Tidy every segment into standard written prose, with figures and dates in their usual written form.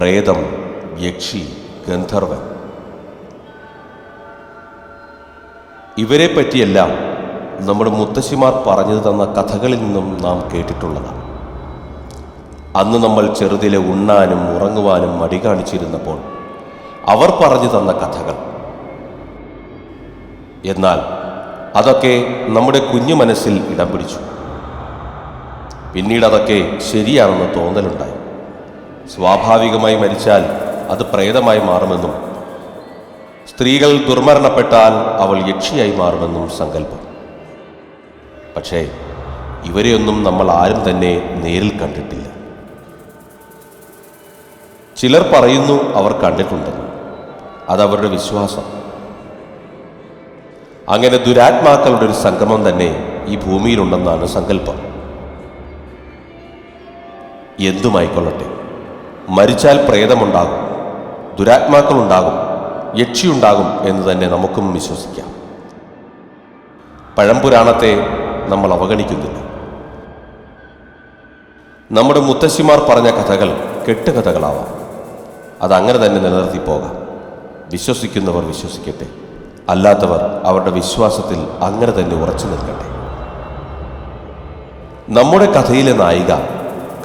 പ്രേതം, യക്ഷി, ഗന്ധർവൻ, ഇവരെ പറ്റിയെല്ലാം നമ്മുടെ മുത്തശ്ശിമാർ പറഞ്ഞു തന്ന കഥകളിൽ നിന്നും നാം കേട്ടിട്ടുള്ളതാണ്. അന്ന് നമ്മൾ ചെറുതിലെ ഉണ്ണാനും ഉറങ്ങുവാനും മടി കാണിച്ചിരുന്നപ്പോൾ അവർ പറഞ്ഞു തന്ന കഥകൾ. എന്നാൽ അതൊക്കെ നമ്മുടെ കുഞ്ഞു മനസ്സിൽ ഇടം പിടിച്ചു. പിന്നീട് അതൊക്കെ ശരിയാണെന്ന് തോന്നലുണ്ടായി. സ്വാഭാവികമായി മരിച്ചാൽ അത് പ്രേതമായി മാറുമെന്നും സ്ത്രീകൾ ദുർമരണപ്പെട്ടാൽ അവൾ യക്ഷിയായി മാറുമെന്നും സങ്കല്പം. പക്ഷേ ഇവരെയൊന്നും നമ്മൾ ആരും തന്നെ നേരിൽ കണ്ടിട്ടില്ല. ചിലർ പറയുന്നു അവർ കണ്ടിട്ടുണ്ടെന്ന്. അതവരുടെ വിശ്വാസം. അങ്ങനെ ദുരാത്മാക്കളുടെ ഒരു സംഗമം തന്നെ ഈ ഭൂമിയിലുണ്ടെന്നാണ് സങ്കല്പം. എന്തുമായിക്കൊള്ളട്ടെ, മരിച്ചാൽ പ്രേതമുണ്ടാകും, ദുരാത്മാക്കളുണ്ടാകും, യക്ഷിയുണ്ടാകും എന്ന് തന്നെ നമുക്കും വിശ്വസിക്കാം. പഴംപുരാണത്തെ നമ്മൾ അവഗണിക്കുന്നില്ല. നമ്മുടെ മുത്തശ്ശിമാർ പറഞ്ഞ കഥകൾ കെട്ടുകഥകളാവാം. അതങ്ങനെ തന്നെ നിലനിർത്തിപ്പോകാം. വിശ്വസിക്കുന്നവർ വിശ്വസിക്കട്ടെ, അല്ലാത്തവർ അവരുടെ വിശ്വാസത്തിൽ അങ്ങനെ തന്നെ ഉറച്ചു നിൽക്കട്ടെ. നമ്മുടെ കഥയിലെ നായിക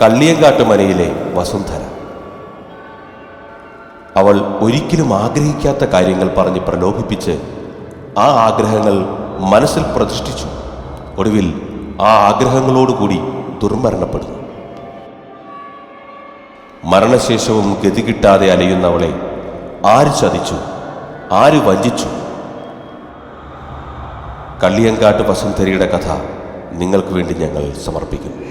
കള്ളിയങ്കാട്ട് മനയിലെ വസുന്ധര. അവൾ ഒരിക്കലും ആഗ്രഹിക്കാത്ത കാര്യങ്ങൾ പറഞ്ഞ് പ്രലോഭിപ്പിച്ച് ആ ആഗ്രഹങ്ങൾ മനസ്സിൽ പ്രതിഷ്ഠിച്ചു. ഒടുവിൽ ആ ആഗ്രഹങ്ങളോടുകൂടി ദുർമരണപ്പെടുന്നു. മരണശേഷവും ഗതി കിട്ടാതെ അലയുന്നവളെ ആര് ചതിച്ചു, ആര് വഞ്ചിച്ചു? കള്ളിയങ്കാട്ട് വസുന്ധരയുടെ കഥ നിങ്ങൾക്ക് വേണ്ടി ഞങ്ങൾ സമർപ്പിക്കുന്നു.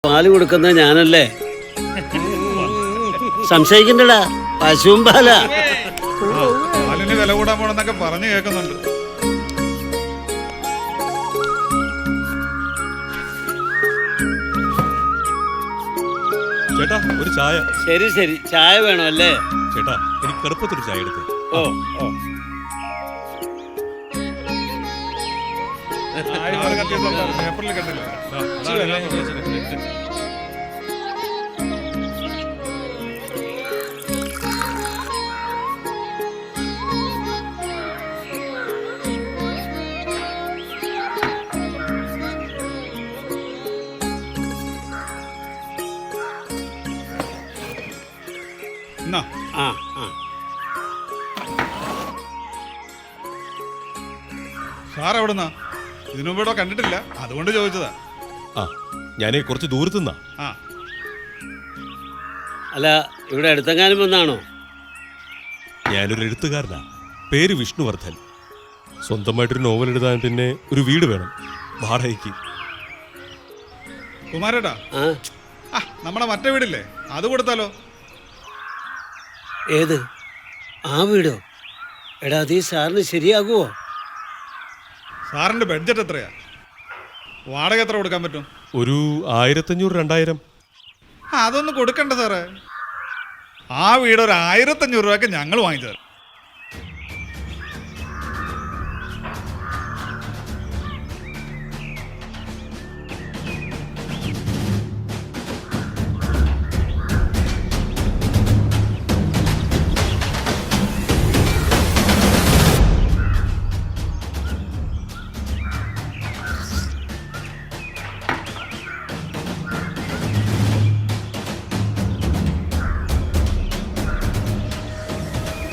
പാല് കൊടുക്കുന്ന ഞാനല്ലേ? സംശയിക്കണ്ടടാ, പശുവും പാലാ. പാലിന് വില കൂടാൻ പോണെന്നൊക്കെ പറഞ്ഞു കേൾക്കുന്നുണ്ട്. ചേട്ടാ ഒരു ചായ. ശരി ശരി, ചായ വേണം അല്ലേ? ചേട്ടാ എനിക്ക് കടുപ്പത്തൊരു ചായ എടുത്ത്. ഓ ഓ, പേപ്പറിൽ കണ്ടില്ല. ആ ആ, സാർ എവിടുന്നാ? ഇതിനു മുമ്പ് ഇവിടെ കണ്ടിട്ടില്ല, അതുകൊണ്ട് ചോദിച്ചതാ. ആ ഞാനേ കുറച്ച് ദൂരത്തു നിന്നാ. ആ അല്ല, ഇവിടെ അടുത്തെങ്ങാനും വന്നാണോ? ഞാനൊരു എഴുത്തുകാരനാ, പേര് വിഷ്ണുവർദ്ധൻ. സ്വന്തമായിട്ടൊരു നോവൽ എഴുതാൻ പിന്നെ ഒരു വീട് വേണം വാടകയ്ക്ക്. കുമാരേട്ടാ, ആ നമ്മുടെ മറ്റേ വീടില്ലേ, അത് കൊടുത്താലോ? ഏത്? ആ വീടോ? എടാ, അത് ഈ സാറിന് ശരിയാകുമോ? സാറിന്റെ ബഡ്ജറ്റ് എത്രയാ? വാടക എത്ര കൊടുക്കാൻ പറ്റും? ഒരു 1500-2000. അതൊന്നും കൊടുക്കണ്ട സാറേ. ആ വീട് ഒരു 1500 രൂപയ്ക്ക് ഞങ്ങൾ വാങ്ങിച്ചു തരാം.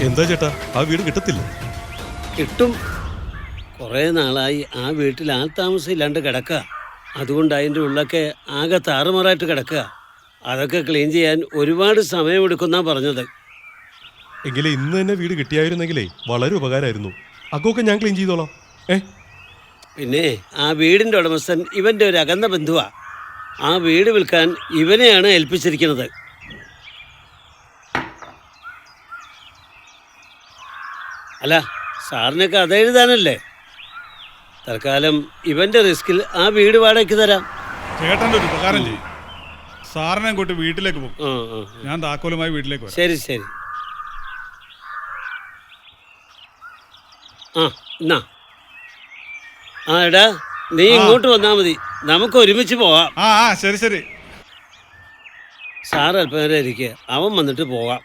എന്താ ചേട്ടാ, ആ വീട് കിട്ടത്തില്ല? കിട്ടും. കുറേ നാളായി ആ വീട്ടിൽ ആൾ താമസം ഇല്ലാണ്ട് കിടക്കുക. അതുകൊണ്ട് അതിൻ്റെ ഉള്ളൊക്കെ ആകെ താറുമാറായിട്ട് കിടക്കുക. അതൊക്കെ ക്ലീൻ ചെയ്യാൻ ഒരുപാട് സമയമെടുക്കുന്നാ പറഞ്ഞത്. എങ്കിലേ ഇന്ന് തന്നെ വീട് കിട്ടിയായിരുന്നെങ്കിലേ വളരെ ഉപകാരമായിരുന്നു. അതൊക്കെ ഞാൻ ക്ലീൻ ചെയ്തോളാം. പിന്നെ ആ വീടിൻ്റെ ഉടമസ്ഥൻ ഇവൻ്റെ ഒരു അകന്ന ബന്ധുവാ. ആ വീട് വിൽക്കാൻ ഇവനെയാണ് ഏൽപ്പിച്ചിരിക്കുന്നത്. അല്ല, സാറിന് കഥ എഴുതാനല്ലേ? തൽക്കാലം ഇവൻ്റെ റിസ്കിൽ ആ വീട് വാടകയ്ക്ക് തരാം. ചേട്ടൻ്റെ ഒരു ഉപകാരം ചെയ്യും. സാറിനെ കൂട്ടി വീട്ടിലേക്ക് പോകും. ആ ആ ഞാൻ താക്കോലുമായി വീട്ടിലേക്ക് വരാം. ശരി ശരി. ആ എന്നാ ആ എടാ, നീ ഇങ്ങോട്ട് വന്നാൽ മതി, നമുക്ക് ഒരുമിച്ച് പോവാം. ആ ശരി ശരി. സാർ അല്പം നേരം ഇരിക്കുക, അവൻ വന്നിട്ട് പോകാം.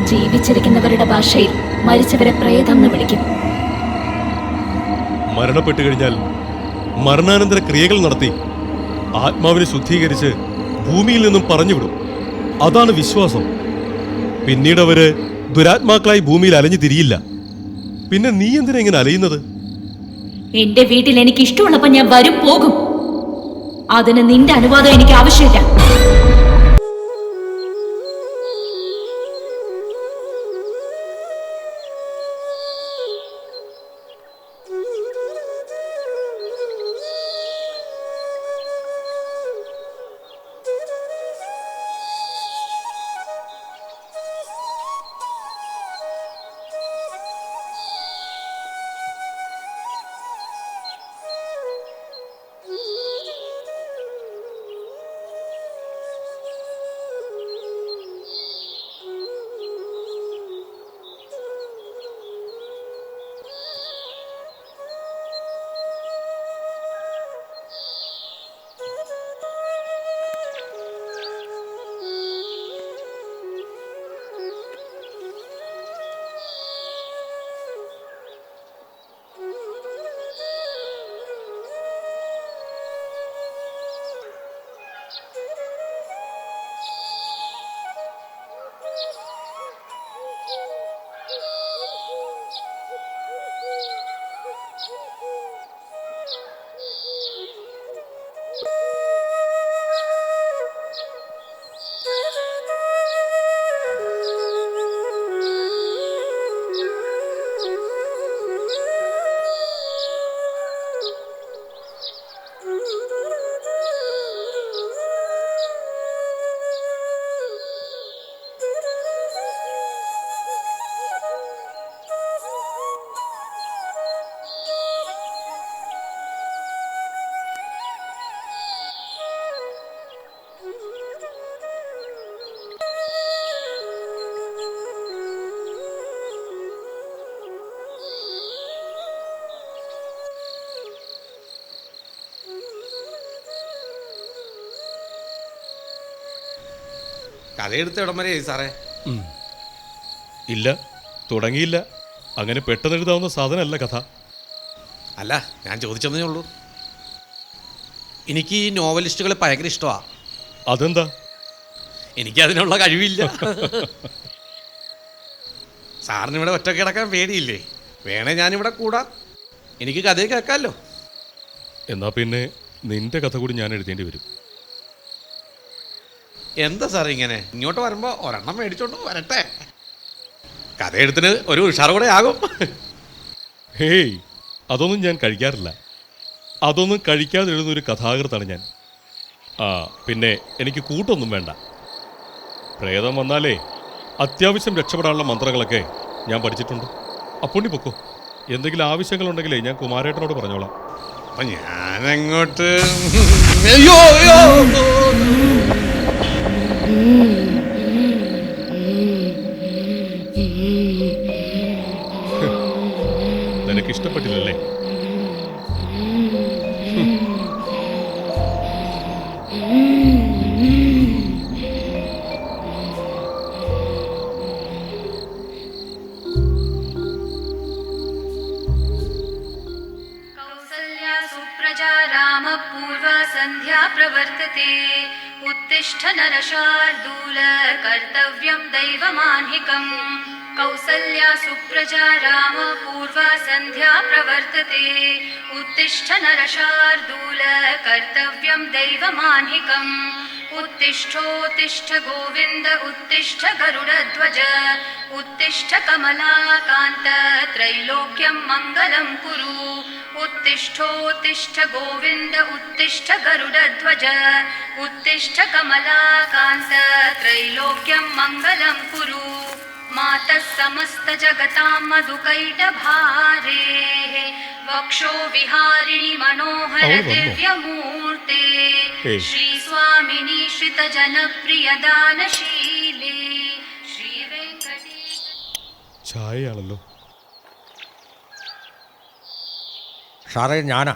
ജീവിച്ചിരിക്കുന്നവരുടെ ഭാഷയിൽ മരിച്ചവരെ പ്രേതം എന്ന് വിളിക്കും. മരണപ്പെട്ടു കഴിഞ്ഞാൽ മരണാനന്തര ക്രിയകൾ നടത്തി ആത്മാവിനെ ശുദ്ധീകരിച്ച് ഭൂമിയിൽ നിന്നും പറഞ്ഞുവിടും. അതാണ് വിശ്വാസം. പിന്നീട് അവര് ദുരാത്മാക്കളായി ഭൂമിയിൽ അലഞ്ഞു തിരിയില്ല. പിന്നെ നീ എന്തിനാ ഇങ്ങനെ അലയുന്നത്? എന്റെ വീട്ടിൽ എനിക്ക് ഇഷ്ടമുള്ളപ്പോ ഞാൻ വരും പോകും. അതിന് നിന്റെ അനുവാദം എനിക്ക് ആവശ്യമില്ല. കഥയെടുത്ത് ഇടം വരെ സാറേ. ഇല്ല, തുടങ്ങിയില്ല. അങ്ങനെ പെട്ടെന്ന് എഴുതാവുന്ന സാധനമല്ല കഥ. അല്ല, ഞാൻ ചോദിച്ചതേ ഉള്ളൂ. എനിക്ക് ഈ നോവലിസ്റ്റുകളെ ഭയങ്കര ഇഷ്ടമാണ്. അതെന്താ? എനിക്കതിനുള്ള കഴിവില്ല. സാറിന് ഇവിടെ ഒറ്റ കിടക്കാൻ പേടിയില്ലേ? വേണേ ഞാനിവിടെ കൂടാം, എനിക്ക് കഥയെ കേൾക്കാമല്ലോ. എന്നാ പിന്നെ നിന്റെ കഥ കൂടി ഞാൻ എഴുതേണ്ടി വരും. എന്താ സാർ ഇങ്ങനെ? ഇങ്ങോട്ട് വരുമ്പോൾ ഒരെണ്ണം മേടിച്ചോണ്ട് വരട്ടെ. കഥയെടുത്തിന് ഒരു ഉഷാർ കൂടെ ആകും. ഹേയ്, അതൊന്നും ഞാൻ കഴിക്കാറില്ല. അതൊന്നും കഴിക്കാതെ എഴുതുന്നൊരു കഥാകൃത്താണ് ഞാൻ. പിന്നെ എനിക്ക് കൂട്ടൊന്നും വേണ്ട. പ്രേതം വന്നാലേ അത്യാവശ്യം രക്ഷപ്പെടാനുള്ള മന്ത്രങ്ങളൊക്കെ ഞാൻ പഠിച്ചിട്ടുണ്ട്. അപ്പോണ്ടി പൊക്കോ. എന്തെങ്കിലും ആവശ്യങ്ങളുണ്ടെങ്കിലേ ഞാൻ കുമാരേട്ടനോട് പറഞ്ഞോളാം. അപ്പം ഞാനങ്ങോട്ട് അയ്യോ അയ്യോ നിനക്ക് ഇഷ്ടപ്പെട്ടില്ലല്ലേ? कौसल्या सुप्रजा रामपूर्वा सन्ध्या प्रवर्तते उत्तिष्ठ नरशार्दूल कर्तव्यं दैवमान्हिकम् कौसल्या सुप्रजा रामपूर्वा सन्ध्या प्रवर्तते उत्तिष्ठ नरशार्दूल कर्तव्यं दैवमान्हिकम् उत्तिष्ठोत्तिष्ठ गोविन्द उत्तिष्ठ गरुडध्वज उत्तिष्ठ कमलाकान्त त्रैलोक्यं मङ्गलं कुरु उत्तिष्ठोत्तिष्ठ गोविन्द उत्तिष्ठ गरुडध्वज उत्तिष्ठ कमलाकान्त त्रैलोक्यं मङ्गलं कुरु मातः समस्तजगतां मधुकैटभारेः वक्षो विहारिणि मनोहर दिव्यमूर्ते श्रीस्वामिनि श्रितजनप्रियदानशीले श्रीवेङ्कटेश. ചായയാണല്ലോ. സാറേ, ഞാനാ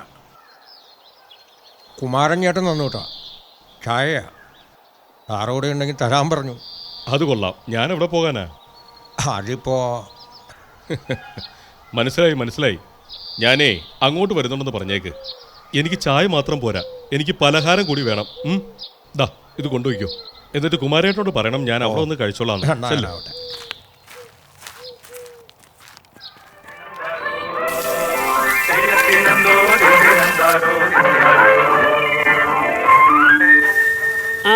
കുമാരൻ ചേട്ടൻ തന്നു കേട്ടോ. ചായയാ. സാറോടെ ഉണ്ടെങ്കിൽ തരാൻ പറഞ്ഞു. അത് കൊള്ളാം. ഞാൻ എവിടെ പോകാനാ? അതിപ്പോ മനസ്സിലായി. ഞാനേ അങ്ങോട്ട് വരുന്നുണ്ടെന്ന് പറഞ്ഞേക്ക്. എനിക്ക് ചായ മാത്രം പോരാ, എനിക്ക് പലഹാരം കൂടി വേണം. ദാ ഇത് കൊണ്ടുപോയിക്കോ. എന്നിട്ട് കുമാരേട്ടനോട് പറയണം ഞാൻ അവിടെ ഒന്ന് കഴിച്ചോളാം. ആ,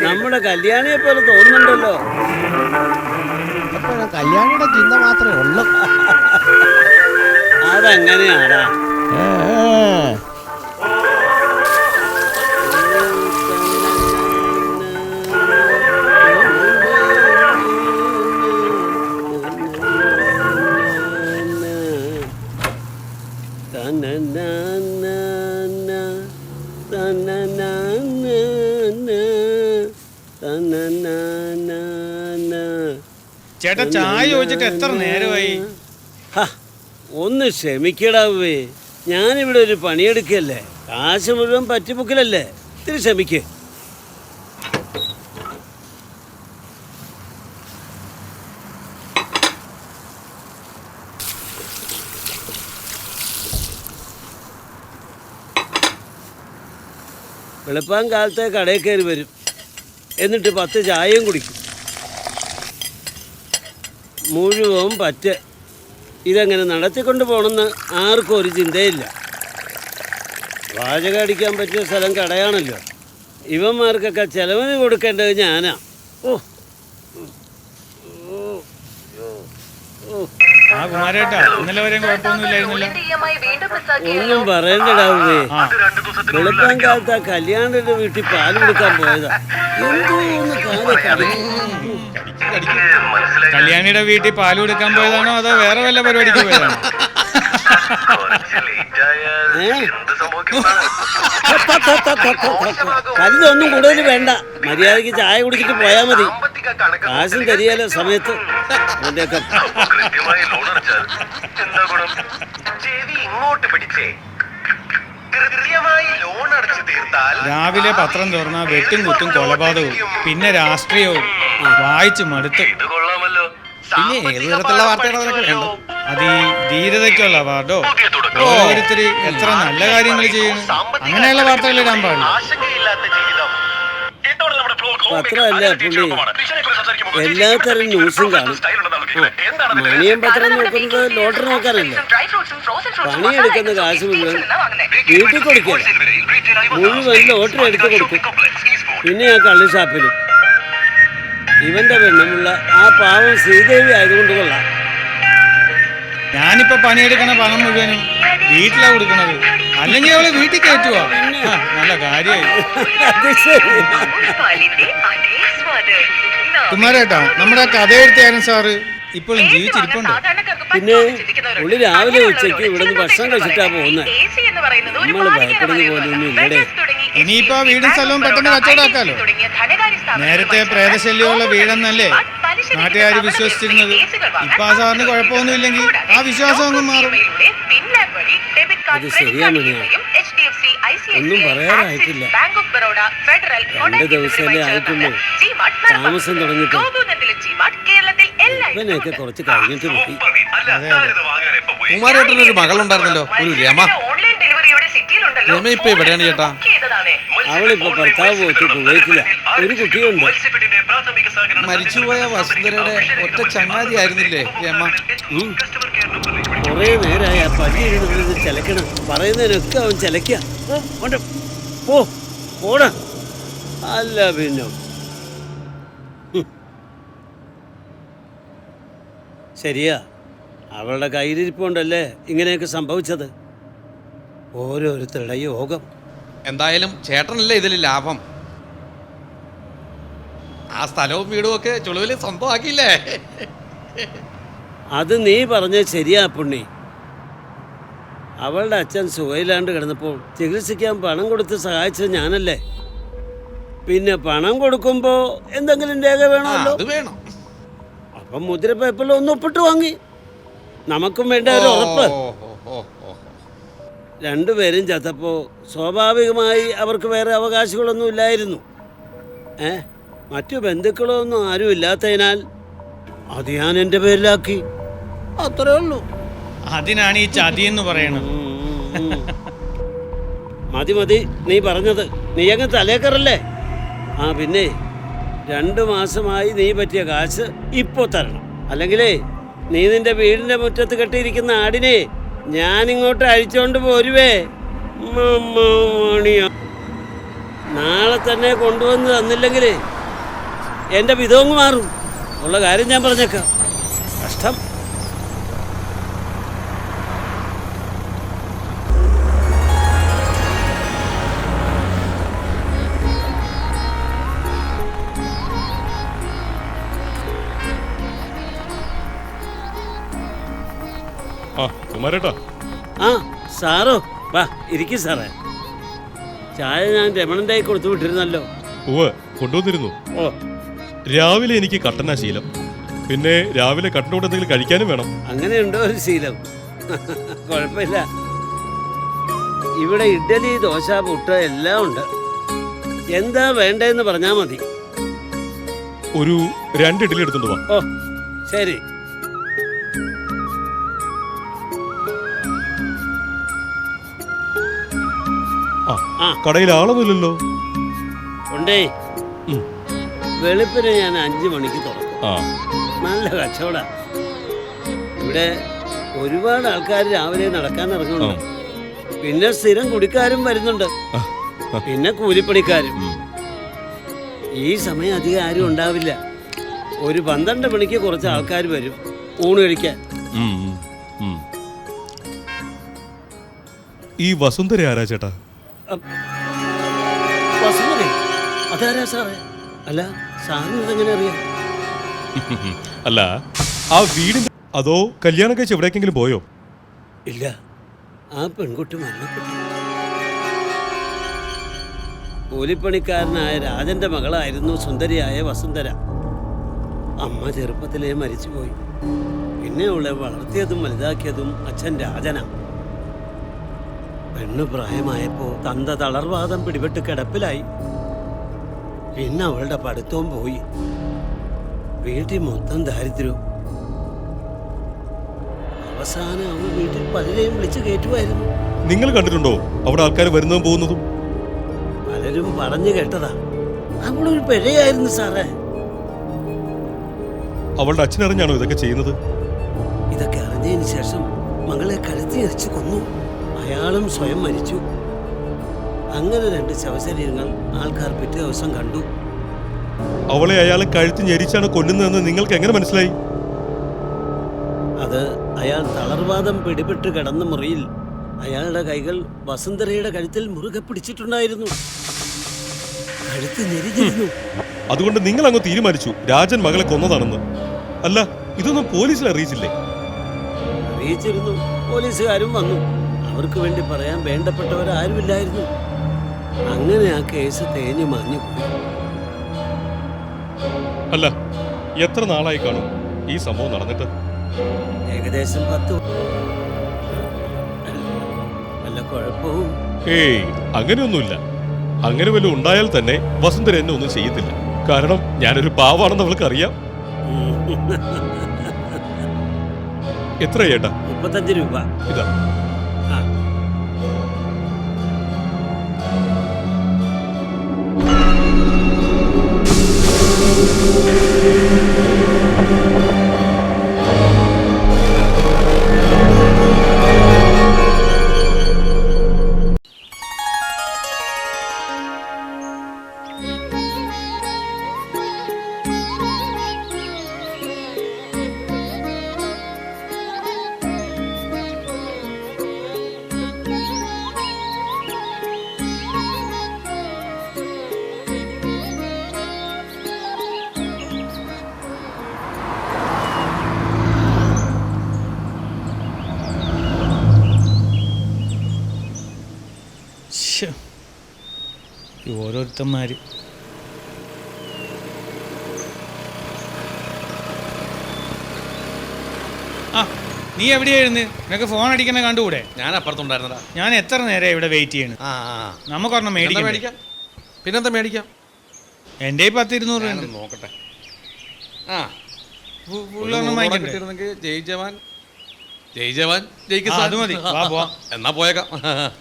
നമ്മുടെ കല്യാണിയെ പോലെ തോന്നുന്നുണ്ടല്ലോ. കല്യാണിയുടെ ചിന്ത മാത്രമേ ഉള്ളൂ. അതങ്ങനെയാടാ. ചേട്ടാ, ചായ ചോദിച്ചിട്ട് എത്ര നേരമായി? ഒന്ന് ക്ഷമിക്കടാവേ, ഞാനിവിടെ ഒരു പണിയെടുക്കല്ലേ. കാശ് മുഴുവൻ പറ്റിമുക്കിലല്ലേ. ഇത്തിരി ക്ഷമിക്ക്. വെളുപ്പാൻ കാലത്തെ കടയിൽ കയറി വരും, എന്നിട്ട് 10 ചായയും കുടിക്കും. മുഴുവൻ പറ്റ്. ഇതെങ്ങനെ നടത്തിക്കൊണ്ട് പോകണമെന്ന് ആർക്കും ഒരു ചിന്തയില്ല. പാചകം അടിക്കാൻ പറ്റിയ സ്ഥലം കടയാണല്ലോ. ഇവന്മാർക്കൊക്കെ ചെലവിന് കൊടുക്കേണ്ടത് ഞാനാ. ആ കുമാരേട്ടാ, ഇന്നലെ വരെയും കുഴപ്പമൊന്നുമില്ലായിരുന്നല്ലോ. ഒന്നും പറയണ്ടടാവേ. വെളുപ്പാൻ കാലത്ത് ആ കല്യാണത്തിന്റെ വീട്ടിൽ പാല് കൊടുക്കാൻ പോയതാ. എന്തോന്ന് കല്യാണിയുടെ വീട്ടിൽ പാല് കൊടുക്കാൻ പോയതാണോ അതോ വേറെ വല്ല പരിപാടിക്ക് പോയതാണോ? കല്ലൊന്നും കൂടുതൽ വേണ്ട. മര്യാദക്ക് ചായ കുടിച്ചിട്ട് പോയാ മതി. കാശും തരികയല്ലോ സമയത്ത്. ഇങ്ങോട്ട് പിടിച്ചേ. രാവിലെ പത്രം തുറന്ന വെട്ടും കുത്തും കൊലപാതകവും പിന്നെ രാഷ്ട്രീയവും വായിച്ചു മടുത്ത്. പിന്നെ ഏത് തരത്തിലുള്ള വാർത്തയാണ് അതിനൊക്കെ വേണ്ടത്? അത് ഈ ധീരതയ്ക്കുള്ള അവാർഡോ ഓരോരുത്തർ എത്ര നല്ല കാര്യങ്ങൾ ചെയ്യുന്നു അങ്ങനെയുള്ള വാർത്തകൾ ഇടാൻ പാടില്ല. പത്രമല്ല പുള്ളി, എല്ലാത്തരം ന്യൂസും കാണും. മണിയും പത്രം നോക്കുന്നത് ലോട്ടറി നോക്കാനല്ല. പണിയെടുക്കുന്ന കാശ് മുഴുവൻ വീട്ടിൽ കൊടുക്കുക, മുഴുവൻ ലോട്ടറി എടുത്ത് കൊടുക്കും. പിന്നെ ആ കള്ളി ഷാപ്പിലും. ഇവന്റെ പെണ്ണുമുള്ള ആ പാവം ശ്രീദേവി ആയതുകൊണ്ട് കൊള്ളാം. ഞാനിപ്പോ പണിയെടുക്കണ പണം മുഴുവനും വീട്ടിലാ കൊടുക്കണത്. അല്ലെങ്കിൽ അവള് വീട്ടിൽ കയറ്റുവാ. നല്ല കാര്യമായി. കുമാരേട്ടാ, നമ്മുടെ കഥ എഴുത്തുകാരൻ സാറ് ഇപ്പോഴും ജീവിച്ചിരിപ്പുണ്ട്. പിന്നെ പുള്ളി രാവിലെ ഉച്ചയ്ക്ക് ഇവിടുന്ന് ഭക്ഷണം കഴിച്ചിട്ടാ പോകുന്നത്. നമ്മൾ ഭയപ്പെടുന്ന പോലൊന്നും ഇല്ലടേ. ഇനിയിപ്പോ വീടും സ്ഥലവും പെട്ടെന്ന് കച്ചവടാക്കാലോ. നേരത്തെ പ്രേതശല്യമുള്ള വീടെന്നല്ലേ നാട്ടുകാർ വിശ്വസിച്ചിരുന്നത്. ഇപ്പൊ ആ സാറിന് കുഴപ്പമൊന്നുമില്ലെങ്കിൽ ആ വിശ്വാസം അങ്ങ് മാറും. അത് ശരിയാ മണിയാ, ഒന്നും പറയാറായിട്ടില്ല. 2 ദിവസമല്ലേ ആയിട്ടുള്ളൂ താമസം തുടങ്ങിയിട്ട്. ഇവനെയൊക്കെ കുറച്ച് കഴിഞ്ഞിട്ട് പോയി. കുമാരേട്ടനൊരു മകളുണ്ടായിരുന്നല്ലോ, ഒരു രമ. രമ ഇപ്പൊ എവിടെയാണ് ചേട്ടാ? അവളിപ്പോ ഭർത്താവ് പോയിട്ട് കുവൈറ്റില്ല. ഒരു കുട്ടിയുണ്ട്. മരിച്ചുപോയ വസുന്ധരയുടെ ഒറ്റ ചങ്ങാതി ആയിരുന്നില്ലേ രമ? കൊറേ നേരമായി ആ പല്ലിരുന്നത് ചിലക്കണം. പറയുന്നതിനൊക്കെ അവൻ ചിലക്ക. പോടാ. അല്ല പിന്നെ ശരിയാ, അവളുടെ കയ്യിലിരിപ്പുണ്ടല്ലേ ഇങ്ങനെയൊക്കെ സംഭവിച്ചത്. ഓരോരുത്തരുടെ യോഗം. എന്തായാലും ചേട്ടനല്ലേ ഇതിൽ ലാഭം. ആ സ്ഥലവും വീടും ഒക്കെ ചുളുവിൽ സ്വന്തമാക്കിയില്ലേ? അത് നീ പറഞ്ഞത് ശരിയാ പുണ്ണി. അവളുടെ അച്ഛൻ സുഖയില്ലാണ്ട് കിടന്നപ്പോൾ ചികിത്സിക്കാൻ പണം കൊടുത്ത് സഹായിച്ചത് ഞാനല്ലേ. പിന്നെ പണം കൊടുക്കുമ്പോ എന്തെങ്കിലും രേഖ വേണമല്ലോ. അത് വേണം. അപ്പം മുദ്രപ്പേപ്പറിൽ ഒന്ന് ഒപ്പിട്ട് വാങ്ങി. നമുക്കും വേണ്ട ഒരു ഉറപ്പ്. രണ്ടുപേരും ചത്തപ്പോൾ സ്വാഭാവികമായി അവർക്ക് വേറെ അവകാശങ്ങളൊന്നും ഇല്ലായിരുന്നു. മറ്റു ബന്ധുക്കളൊന്നും ആരും ഇല്ലാത്തതിനാൽ അത് ഞാൻ എൻ്റെ പേരിലാക്കി. അത്രേ ഉള്ളൂ. അതിനാണ് ഈ ചതി എന്ന് പറയണത്. മതി മതി നീ പറഞ്ഞത്. നീ അങ്ങ് തലേക്കറല്ലേ. ആ പിന്നെ 2 മാസമായി നീ പറ്റിയ കാശ് ഇപ്പോൾ തരണം. അല്ലെങ്കിലേ നീ നിന്റെ വീടിൻ്റെ മുറ്റത്ത് കെട്ടിയിരിക്കുന്ന ആടിനെ ഞാനിങ്ങോട്ട് അഴിച്ചോണ്ട് പോരുവേ. മണിയ നാളെ തന്നെ കൊണ്ടുവന്ന് തന്നില്ലെങ്കിൽ എൻ്റെ വിധവങ്ങ് മാറും. ഉള്ള കാര്യം ഞാൻ പറഞ്ഞേക്കാം. കഷ്ടം. കുമാരേട്ടാ. ആ സാറോ, വാ ഇരിക്കും സാറേ. ചായ ഞാൻ രമണൻ്റെ കൈ കൊടുത്തു വിട്ടിരുന്നല്ലോ. കൊണ്ടുവന്നിരുന്നു. ഓ, രാവിലെ എനിക്ക് കട്ടനാ ശീലം. പിന്നെ രാവിലെ കട്ടനോട് എന്തെങ്കിലും കഴിക്കാനും വേണം. അങ്ങനെയുണ്ടോ ഒരു ശീലം? കുഴപ്പമില്ല. ഇവിടെ ഇഡ്ഡലി, ദോശ, പുട്ട് എല്ലാം ഉണ്ട്. എന്താ വേണ്ടതെന്ന് പറഞ്ഞാൽ മതി. ഒരു 2 ഇഡ്ഡലി എടുത്തോണ്ട് വാ. ഓ ശരി. കടയിൽ ആളൊന്നുമില്ലല്ലോ. ഉണ്ടേ. വെളുപ്പിന് ഞാൻ 5 മണിക്ക് തുറക്കും. നല്ല കച്ചവട. ഇവിടെ ഒരുപാട് ആൾക്കാർ രാവിലെ നടക്കാൻ ഇറങ്ങുന്നുണ്ട്. പിന്നെ സ്ഥിരം കുടിക്കാരും വരുന്നുണ്ട്. പിന്നെ കൂലിപ്പണിക്കാരും. ഈ സമയം അധികം ആരും ഉണ്ടാവില്ല. ഒരു 12 മണിക്ക് കുറച്ച് ആൾക്കാർ വരും ഊണ് കഴിക്കാൻ. ഈ വസുന്ധര ആരാ ചേട്ടാ? വസുന്ധര? അതാരാ സാറേ? അല്ല സാറിന് ഇതെങ്ങനെ അറിയാം? അല്ല, ആ വീടിന്റെ അതോ കല്യാണം കഴിച്ച് എവിടേക്കെങ്കിലും പോയോ? ഇല്ല, ആ പെൺകുട്ടി മരണപ്പെട്ടു. കൂലിപ്പണിക്കാരനായ രാജന്റെ മകളായിരുന്നു സുന്ദരിയായ വസുന്ധര. അമ്മ ചെറുപ്പത്തിലേ മരിച്ചുപോയി. പിന്നെ അവളെ വളർത്തിയതും വലുതാക്കിയതും അച്ഛൻ രാജന. പെണ്ണ് പ്രായമായപ്പോ തന്ത തളർവാദം പിടിപെട്ട് കിടപ്പിലായി. പിന്നെ അവളുടെ പഠിത്തവും പോയി. വീട്ടിൽ മൊത്തം ദാരിദ്ര്യവും. അവസാനം അവൾ വീട്ടിൽ പലരെയും വിളിച്ചു കയറ്റുമായിരുന്നു. നിങ്ങൾ കണ്ടിട്ടുണ്ടോ അവിടെ ആൾക്കാർ വരുന്നതും പോകുന്നതും? പലരും പറഞ്ഞു കേട്ടതാ. അവളൊരു പിഴയായിരുന്നു സാറേ. അവളുടെ അച്ഛനറിഞ്ഞാണോ ഇതൊക്കെ ചെയ്യുന്നത്? ഇതൊക്കെ അറിഞ്ഞതിന് ശേഷം മകളെ കഴുത്തി എറിച്ചു കൊന്നു. അയാളും സ്വയം മരിച്ചു. അങ്ങനെ 2 ശവശരീരങ്ങൾ ആൾക്കാർ പിറ്റേ ദിവസം കണ്ടു. അവളെ അയാളെ കഴുത്ത് ഞെരിച്ചാണ് കൊല്ലുന്നതെന്ന് നിങ്ങൾക്ക് എങ്ങനെ മനസ്സിലായി? അത് അയാൾ തളർവാദം പിടിപെട്ട് കിടന്ന മുറിയിൽ അയാളുടെ കൈകൾ വസുന്ധരയുടെ കഴുത്തിൽ മുറുകെ പിടിച്ചിട്ടുണ്ടായിരുന്നു. കഴുത്ത് ഞെരിഞ്ഞിരുന്നു. അതുകൊണ്ട് നിങ്ങൾ അങ്ങ് തീരുമാനിച്ചു രാജൻ മകളെ കൊന്നതാണെന്ന്. അല്ല, ഇതൊന്നും പോലീസിൽ അറിയിച്ചില്ലേ? അറിയിച്ചിരുന്നു. പോലീസുകാരും വന്നു. അവർക്ക് വേണ്ടി പറയാൻ വേണ്ടപ്പെട്ടവരാരുമില്ലായിരുന്നു. അങ്ങനെ ആ കേസ് തേഞ്ഞു മാഞ്ഞു പോയി. അല്ല, എത്ര നാളായി കാണും ഈ സംഭവം നടന്നിട്ട്? ഏകദേശം 10. വല്ല കുഴപ്പവും? ഏയ്, അങ്ങനെയൊന്നുമില്ല. അങ്ങനെ വല്ലതും ഉണ്ടായാൽ തന്നെ വസുന്ധര എന്നെ ഒന്നും ചെയ്യത്തില്ല. കാരണം ഞാനൊരു പാവാണെന്ന് അവൾക്ക് അറിയാം. എത്ര ചേട്ടാ? 35 രൂപ. ഇതാ. ആ. ഓരോരുത്തന്മാര് ആ, നീ എവിടെയായിരുന്നു? നിനക്ക് ഫോൺ അടിക്കണ കണ്ടുകൂടെ? ഞാൻ അപ്പുറത്തുണ്ടായിരുന്നടാ. ഞാൻ എത്ര നേരം ഇവിടെ വെയിറ്റ് ചെയ്യണം. ആ നമുക്കൊരെണ്ണം മേടിക്കാം. പിന്നെന്താ മേടിക്കാം? എൻ്റെ 10-200 ഉണ്ട്. നോക്കട്ടെ. ഫുള്ളൊന്നും വാങ്ങിക്കണ്ടേ? ജയ് ജവാൻ ജയ് ജവാൻ ജയിക്ക് അത് മതി. വാ പോവാം. എന്നാ പോയേക്കാം.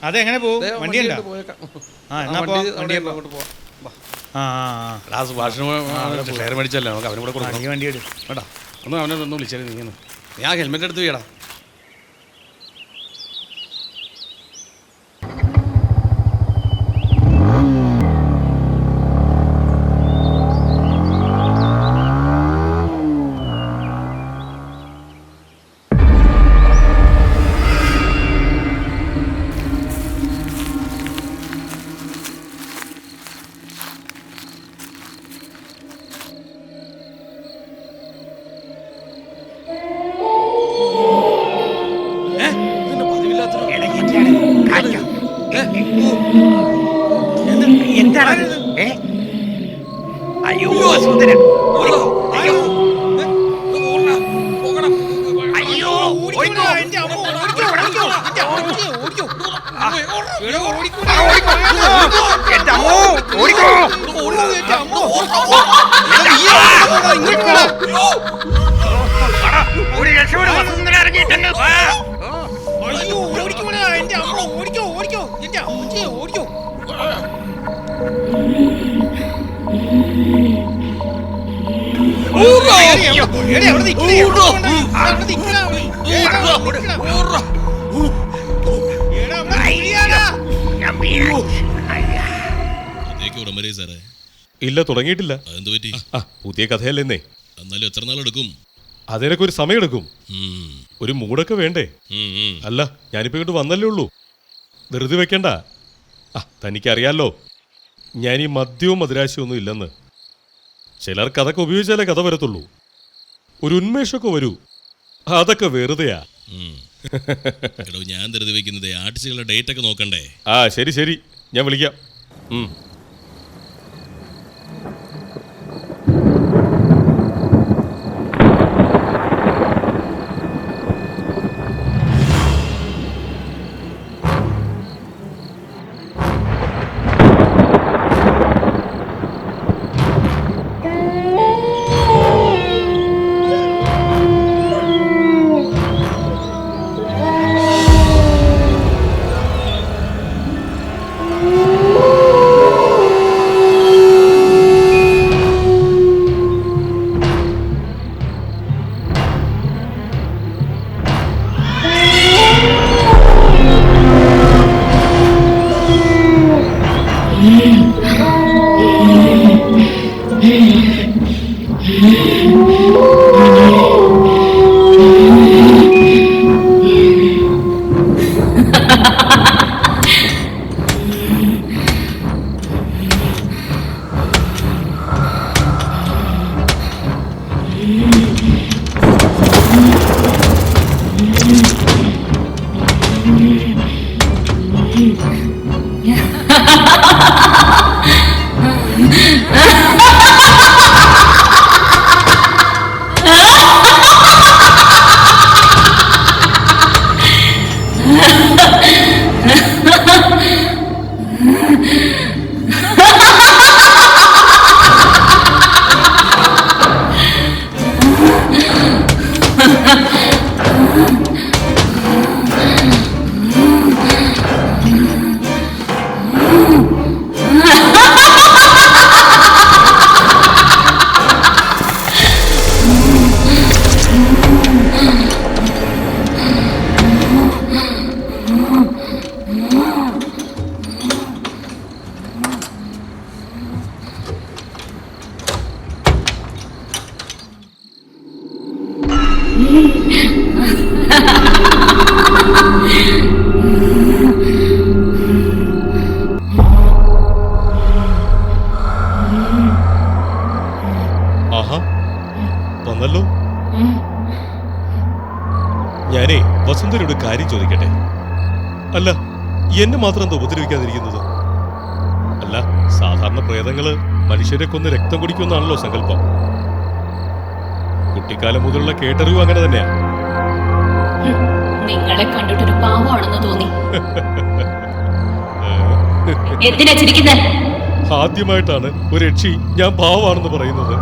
അതെങ്ങനെ പോകും? വണ്ടി ഉണ്ടോ? പോയേക്കാം. എന്നാ വണ്ടി അങ്ങോട്ട് പോവാം. ആ ഷെയർ മേടിച്ചല്ലേ, നമുക്ക് അവനും കൂടെ കൊടുക്കണം. വണ്ടി എടു കേട്ടാ, ഒന്ന് അവനെ ഒന്ന് വിളിച്ചാൽ നീ ഞാൻ ഹെൽമെറ്റ് എടുത്ത് വീടാ. അയ്യോ വസുന്ധര, ഒരു രക്ഷോട് വസുന്ധര ഇറങ്ങിയിട്ടുണ്ട്. ഇല്ല, തുടങ്ങിയിട്ടില്ല. പുതിയ കഥയല്ലെന്നേ. എന്നാലും എത്ര നാളെടുക്കും? അതിനൊക്കെ ഒരു സമയമെടുക്കും. ഒരു മൂടൊക്കെ വേണ്ടേ? അല്ല, ഞാനിപ്പോ ഇങ്ങോട്ട് വന്നല്ലേ ഉള്ളൂ. ധൃതി വെക്കണ്ട. തനിക്കറിയാലോ ഞാൻ ഈ മദ്യവും മധുരാശയൊന്നും ഇല്ലെന്ന്. ചിലർക്ക് അതൊക്കെ ഉപയോഗിച്ചാലേ കഥ വരത്തുള്ളൂ. ഒരു ഉന്മേഷമൊക്കെ വരൂ. അതൊക്കെ വെറുതെയാ. ഞാൻ ധൃതി വെക്കുന്നത് ആർട്ടിസ്റ്റുകളുടെ ഡേറ്റ് ഒക്കെ നോക്കണ്ടേ? ശരി ശരി, ഞാൻ വിളിക്കാം. ഞാനേ വസുന്ധരയോട് കാര്യം ചോദിക്കട്ടെ. അല്ല, എന്നെ മാത്രം എന്താ ഉപദ്രവിക്കാതിരിക്കുന്നത്? അല്ല, സാധാരണ പ്രേതങ്ങള് മനുഷ്യരെ കൊന്ന് രക്തം കുടിക്കുമെന്നാണല്ലോ സങ്കല്പം. കുട്ടിക്കാലം മുതലുള്ള കേട്ടറിവ് അങ്ങനെ തന്നെയാ. നിങ്ങളെ കണ്ടിട്ടൊരു പാവമാണെന്ന് തോന്നി. എന്തിനാ ചിരിക്കുന്നത്? ആദ്യമായിട്ടാണ് ഒരു യക്ഷി ഞാൻ പാവമാണെന്ന് പറയുന്നത്.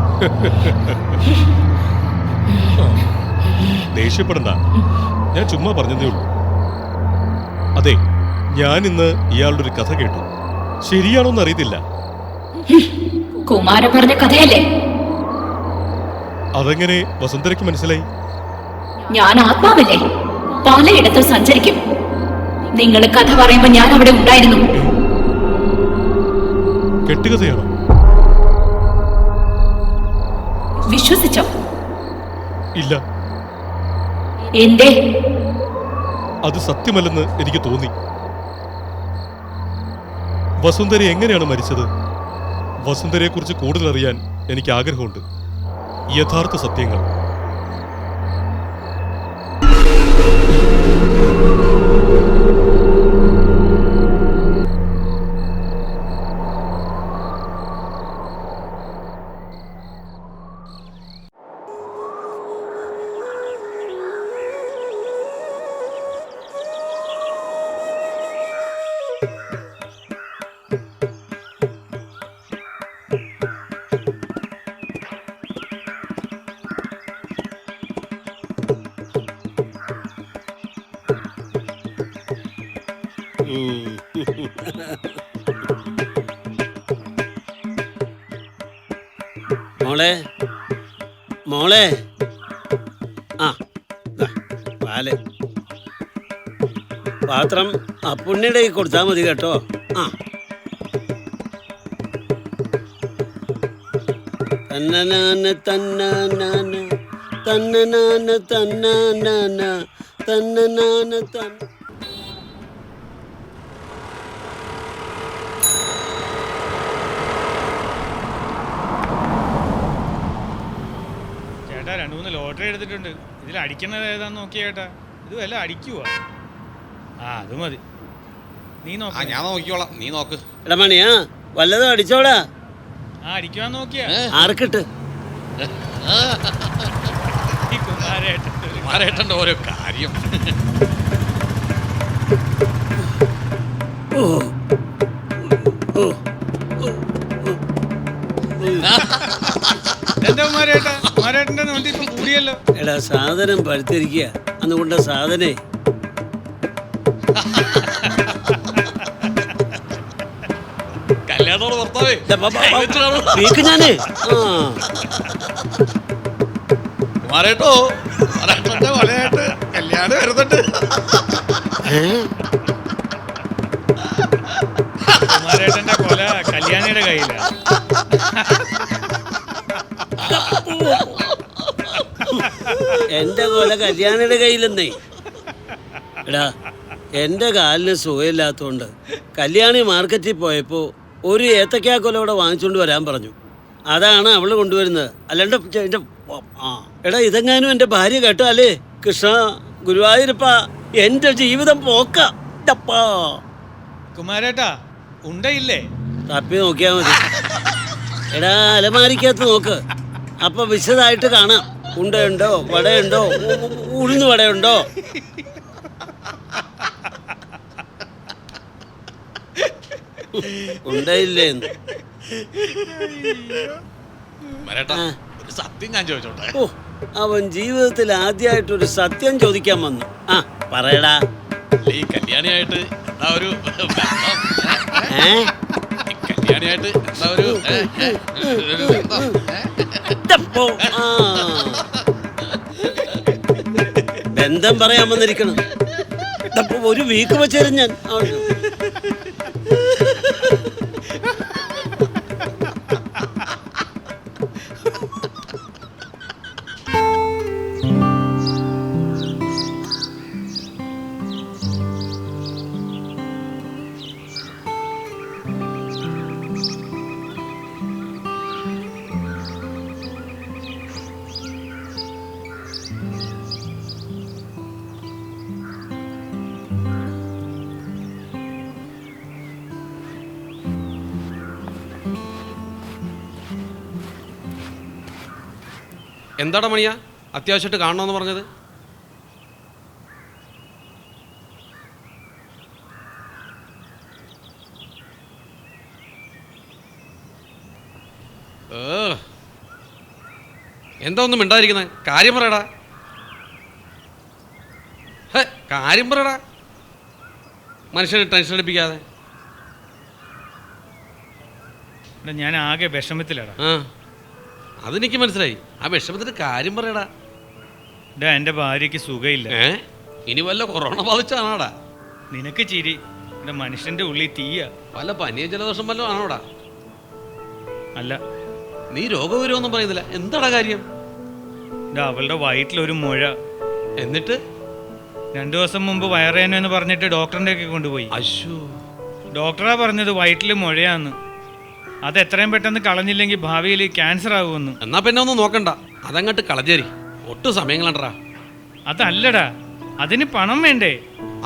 ദേഷ്യപ്പെടണ്ട, ഞാൻ ചുമ്മാ പറഞ്ഞതേ ഉള്ളൂ. അതെ, ഞാൻ ഇന്ന് ഇയാളുടെ ഒരു കഥ കേട്ടു. ശരിയാണോന്ന് അറിയത്തില്ല. കുമാരൻ പറഞ്ഞ കഥയല്ലേ? അതെങ്ങനെ വസുന്ധരയ്ക്ക് മനസ്സിലായി? ഞാൻ ആത്മാവല്ലേ, പലയിടത്തും സഞ്ചരിക്കും. നിങ്ങൾ കഥ പറയുമ്പോ ഞാൻ അവിടെ ഉണ്ടായിരുന്നു. കെട്ടുകഥയാണോ? വിശ്വസിച്ചോ? ഇല്ല. എന്തേ? അത് സത്യമല്ലെന്ന് എനിക്ക് തോന്നി. വസുന്ധര എങ്ങനെയാണ് മരിച്ചത്? വസുന്ധരയെ കുറിച്ച് കൂടുതൽ അറിയാൻ എനിക്ക് ആഗ്രഹമുണ്ട്. യഥാർത്ഥ സത്യങ്ങൾ. മോളെ, മോളെ, ആ പാല് പാത്രം പുണ്യയുടെ കൊടുത്താൽ മതി കേട്ടോ. ആ തന്നനാന തന്നനാന തന്നനാന തന്നനാന തന്നനാന തന്ന. ചേട്ടാ 2-3 ലോട്ടറി എടുത്തിട്ടുണ്ട്. ഇതിൽ അടിക്കുന്നത് ഏതാന്ന് നോക്കിയ ചേട്ടാ. ഇത് വല്ല അടിക്കുവാ? ആ അത് മതി, നീ നോക്ക. ഞാൻ നോക്കിക്കോളാം, നീ നോക്ക്. എടാ മണിയാ, വല്ലതും അടിച്ചോടാ. ആ അടിക്കുവാൻ നോക്കിയാ ആർക്കിട്ട്? കുമാരേട്ടൻ്റെ ഓരോ കാര്യം. എന്താ കുമാരേട്ടാ, കുമാരേട്ടൻ്റെ നോട്ടി ഇപ്പം കൂടിയല്ലോ. എടാ സാധനം പഴുത്തിരിക്കുക, അന്നുകൊണ്ട സാധനേ. കല്യാണത്തോട് ഭർത്താവേ ഞാനേ കുമാരേട്ടോ, കുമാരേട്ടൻ്റെ കൊലയായിട്ട് കല്യാണം വരുന്നുണ്ട്. കുമാരേട്ടൻ്റെ കൊല കല്യാണിയുടെ കയ്യിലാണ്. എന്റെ കൊല കല്യാണിയുടെ കയ്യിലെന്നേ. എടാ എന്റെ കാലിന് സുഖമില്ലാത്തോണ്ട് കല്യാണി മാർക്കറ്റിൽ പോയപ്പോ ഒരു ഏത്തക്കാക്കൊല കൂടെ വാങ്ങിച്ചുകൊണ്ട് വരാൻ പറഞ്ഞു. അതാണ് അവള് കൊണ്ടുവരുന്നത്. അല്ലാണ്ട് എന്റെ എടാ ഇതെങ്ങാനും എന്റെ ഭാര്യ കേട്ടോ അല്ലേ? കൃഷ്ണ ഗുരുവായൂരപ്പ, എന്റെ ജീവിതം പോക്ക. കുമാരേട്ടാ ഉണ്ടയില്ലേ? തപ്പി നോക്കിയാ മതി. എടാ അലമാരിക്കകത്ത് നോക്ക്, അപ്പൊ വിശദമായിട്ട് കാണാം. ഉണ്ടയുണ്ടോ, വടയുണ്ടോ, ഉഴുന്ന് വടയുണ്ടോ? ഉണ്ടയില്ലേ? സത്യം ഞാൻ ചോദിച്ചോട്ടെ. ഓ, അവൻ ജീവിതത്തിൽ ആദ്യമായിട്ടൊരു സത്യം ചോദിക്കാൻ വന്നു. ആ പറയടാ. ഈ കല്യാണിയായിട്ട് എന്താ ഒരു കല്യാണിയായിട്ട് എന്താ ഒരു ബന്ധം പറയാൻ വന്നിരിക്കണം. ഒരു വീക്ക് വെച്ചേരും ഞാൻ. എന്താടാ മണിയാ അത്യാവശ്യമായിട്ട് കാണണമെന്ന് പറഞ്ഞത്? എന്താ ഒന്നും മിണ്ടാതിരിക്കുന്നത്? കാര്യം പറയടാ. കാര്യം പറയടാ, മനുഷ്യനെ ടെൻഷൻ അടിപ്പിക്കാതെ. ഞാൻ ആകെ വിഷമത്തിലാടാ. അതെനിക്ക് മനസ്സിലായി. ആ വിഷമത്തിന്റെ കാര്യം പറയടാ. എൻ്റെ ഭാര്യയ്ക്ക് സുഖമില്ല. ഇനി വല്ല കൊറോണ ബാധിച്ചാണോടാ? നിനക്ക് ചിരി, എൻ്റെ മനുഷ്യന്റെ ഉള്ളിൽ തീയ. വല്ല പനിയ ജലദോഷം വല്ലതും ആണോടാ? അല്ല. നീ രോഗവിവരമൊന്നും പറയുന്നില്ല. എന്താടാ കാര്യം? അവളുടെ വയറ്റിലൊരു മുഴ. എന്നിട്ട് 2 ദിവസം മുമ്പ് വയറുവേദന എന്ന് പറഞ്ഞിട്ട് ഡോക്ടറിൻ്റെ ഒക്കെ കൊണ്ടുപോയി. അശ്ശോ. ഡോക്ടറാ പറഞ്ഞത് വയറ്റിൽ മുഴയാന്ന്. അത് എത്രയും പെട്ടെന്ന് കളഞ്ഞില്ലെങ്കിൽ ഭാവിയിൽ ക്യാൻസർ ആകുമെന്ന്. എന്നാ പിന്നെ ഒന്നും നോക്കണ്ട, അതങ്ങോട്ട് കളഞ്ഞേരി. ഒട്ടും സമയങ്ങളണ്ടാ. അതല്ലടാ, അതിന് പണം വേണ്ടേ?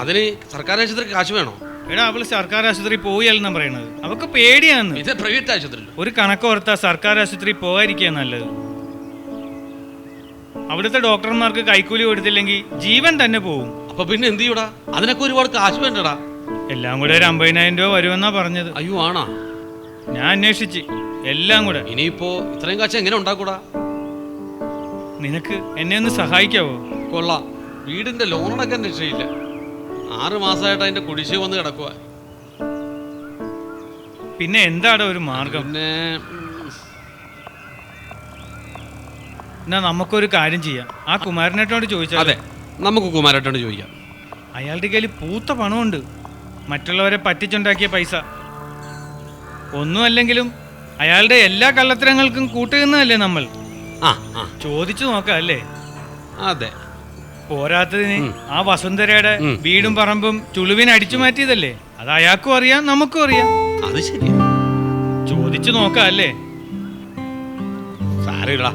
അതിന് സർക്കാർ ആശുപത്രിക്ക് കാശ് വേണോ? എടാ, അവള് സർക്കാർ ആശുപത്രി പോവുകയല്ലെന്നാ പറയണത്. അവൾക്ക് പേടിയാന്ന്. ഇത് പ്രൈവറ്റ് ആശുപത്രി. ഒരു കണക്കോർത്താ സർക്കാർ ആശുപത്രി പോകാതിരിക്കുക നല്ലത്. അവിടുത്തെ ഡോക്ടർമാർക്ക് കൈക്കൂലി കൊടുത്തില്ലെങ്കിൽ ജീവൻ തന്നെ പോവും. അപ്പൊ പിന്നെ എന്ത് ചെയ്യൂടാ? അതിനൊക്കെ ഒരുപാട് കാശ് വേണ്ടടാ. എല്ലാം കൂടെ ഒരു 50,000 രൂപ വരുമെന്നാ പറഞ്ഞത്. അയ്യോ, ആണോ? ഞാൻ അന്വേഷിച്ച് എല്ലാം കൂടെ. ഇനിയിപ്പോ ഇത്രയും കാശ് എങ്ങനെ ഉണ്ടാക്കൂടാ? നിനക്ക് എന്നെ ഒന്ന് സഹായിക്കാവോ? കൊള്ളാം. വീടിന്റെ ലോണടക്കാൻ രക്ഷയില്ല. 6 മാസമായിട്ട് അതിന്റെ കുടിശ്ശിക വന്ന് കിടക്കുക. പിന്നെ എന്താടാ ഒരു മാർഗം? പിന്നെ എന്നാ നമുക്കൊരു കാര്യം ചെയ്യാം. ആ കുമാരനേട്ടനോട് ചോദിച്ചാൽ. അതെ, നമുക്ക് കുമാരേട്ടനോട് ചോദിക്കാം. അയാളുടെ കയ്യിൽ പൂത്ത പണമുണ്ട്, മറ്റുള്ളവരെ പറ്റിച്ചുണ്ടാക്കിയ പൈസ. ഒന്നുമല്ലെങ്കിലും അയാളുടെ എല്ലാ കള്ളത്തരങ്ങൾക്കും കൂട്ടുകയെന്നല്ലേ നമ്മൾ. ചോദിച്ചു നോക്കാം അല്ലേ? അതെ. പോരാത്തതിന് ആ വസുന്ധരയുടെ വീടും പറമ്പും ചുളുവിനെ അടിച്ചു മാറ്റിയതല്ലേ? അത് അയാൾക്കും അറിയാം, നമുക്കും അറിയാം. അത് ശരിയാ. ചോദിച്ചു നോക്കാം അല്ലേ? സാരമില്ലടാ.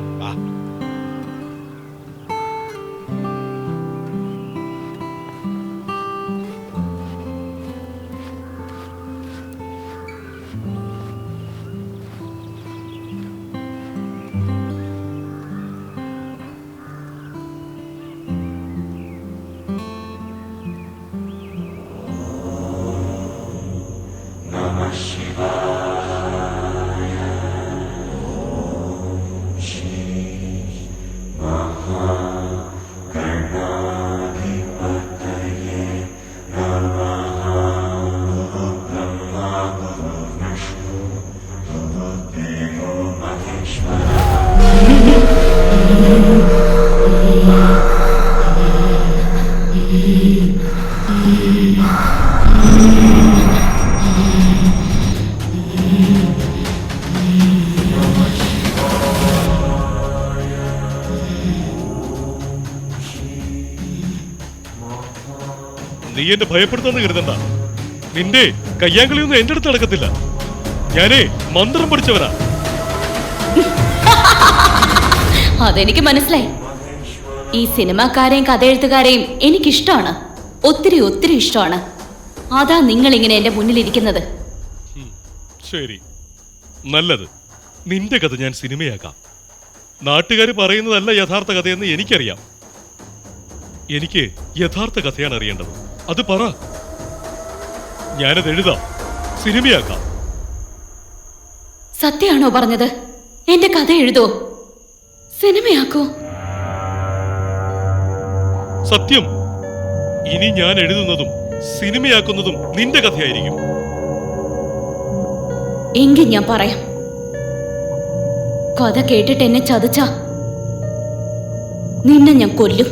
നീ എന്നെ ഭയപ്പെടുത്താന്ന് കരുതണ്ട. നിന്റെ കയ്യാങ്കളിയൊന്നും എന്റെ അടുത്ത് നടക്കത്തില്ല. ഞാനേ മന്ത്രം പഠിച്ചവനാ. അതെനിക്ക് മനസ്സിലായി. ഈ സിനിമാക്കാരെയും കഥയെഴുത്തുകാരെയും എനിക്കിഷ്ടമാണ്. ഒത്തിരി ഒത്തിരി ഇഷ്ടമാണ്. അതാ നിങ്ങൾ ഇങ്ങനെ എന്റെ മുന്നിലിരിക്കുന്നത്. ശരി, നല്ലത്. നിന്റെ കഥ ഞാൻ സിനിമയാക്കാം. നാട്ടുകാർ പറയുന്നതല്ല യഥാർത്ഥ കഥയെന്ന് എനിക്കറിയാം. എനിക്ക് യഥാർത്ഥ കഥയാണ് അറിയേണ്ടത്. അത് പറ. ഞാനത് എഴുതാം, സിനിമയാക്കാം. സത്യമാണോ പറഞ്ഞത്? എന്റെ കഥ എഴുതോ, സിനിമയാക്കോ? സത്യം. ഇനി ഞാൻ എഴുതുന്നതും സിനിമയാക്കുന്നതും നിന്റെ കഥയായിരിക്കും. എങ്കിൽ ഞാൻ പറയാം. കഥ കേട്ടിട്ട് എന്നെ ചതിച്ച നിന്നെ ഞാൻ കൊല്ലും.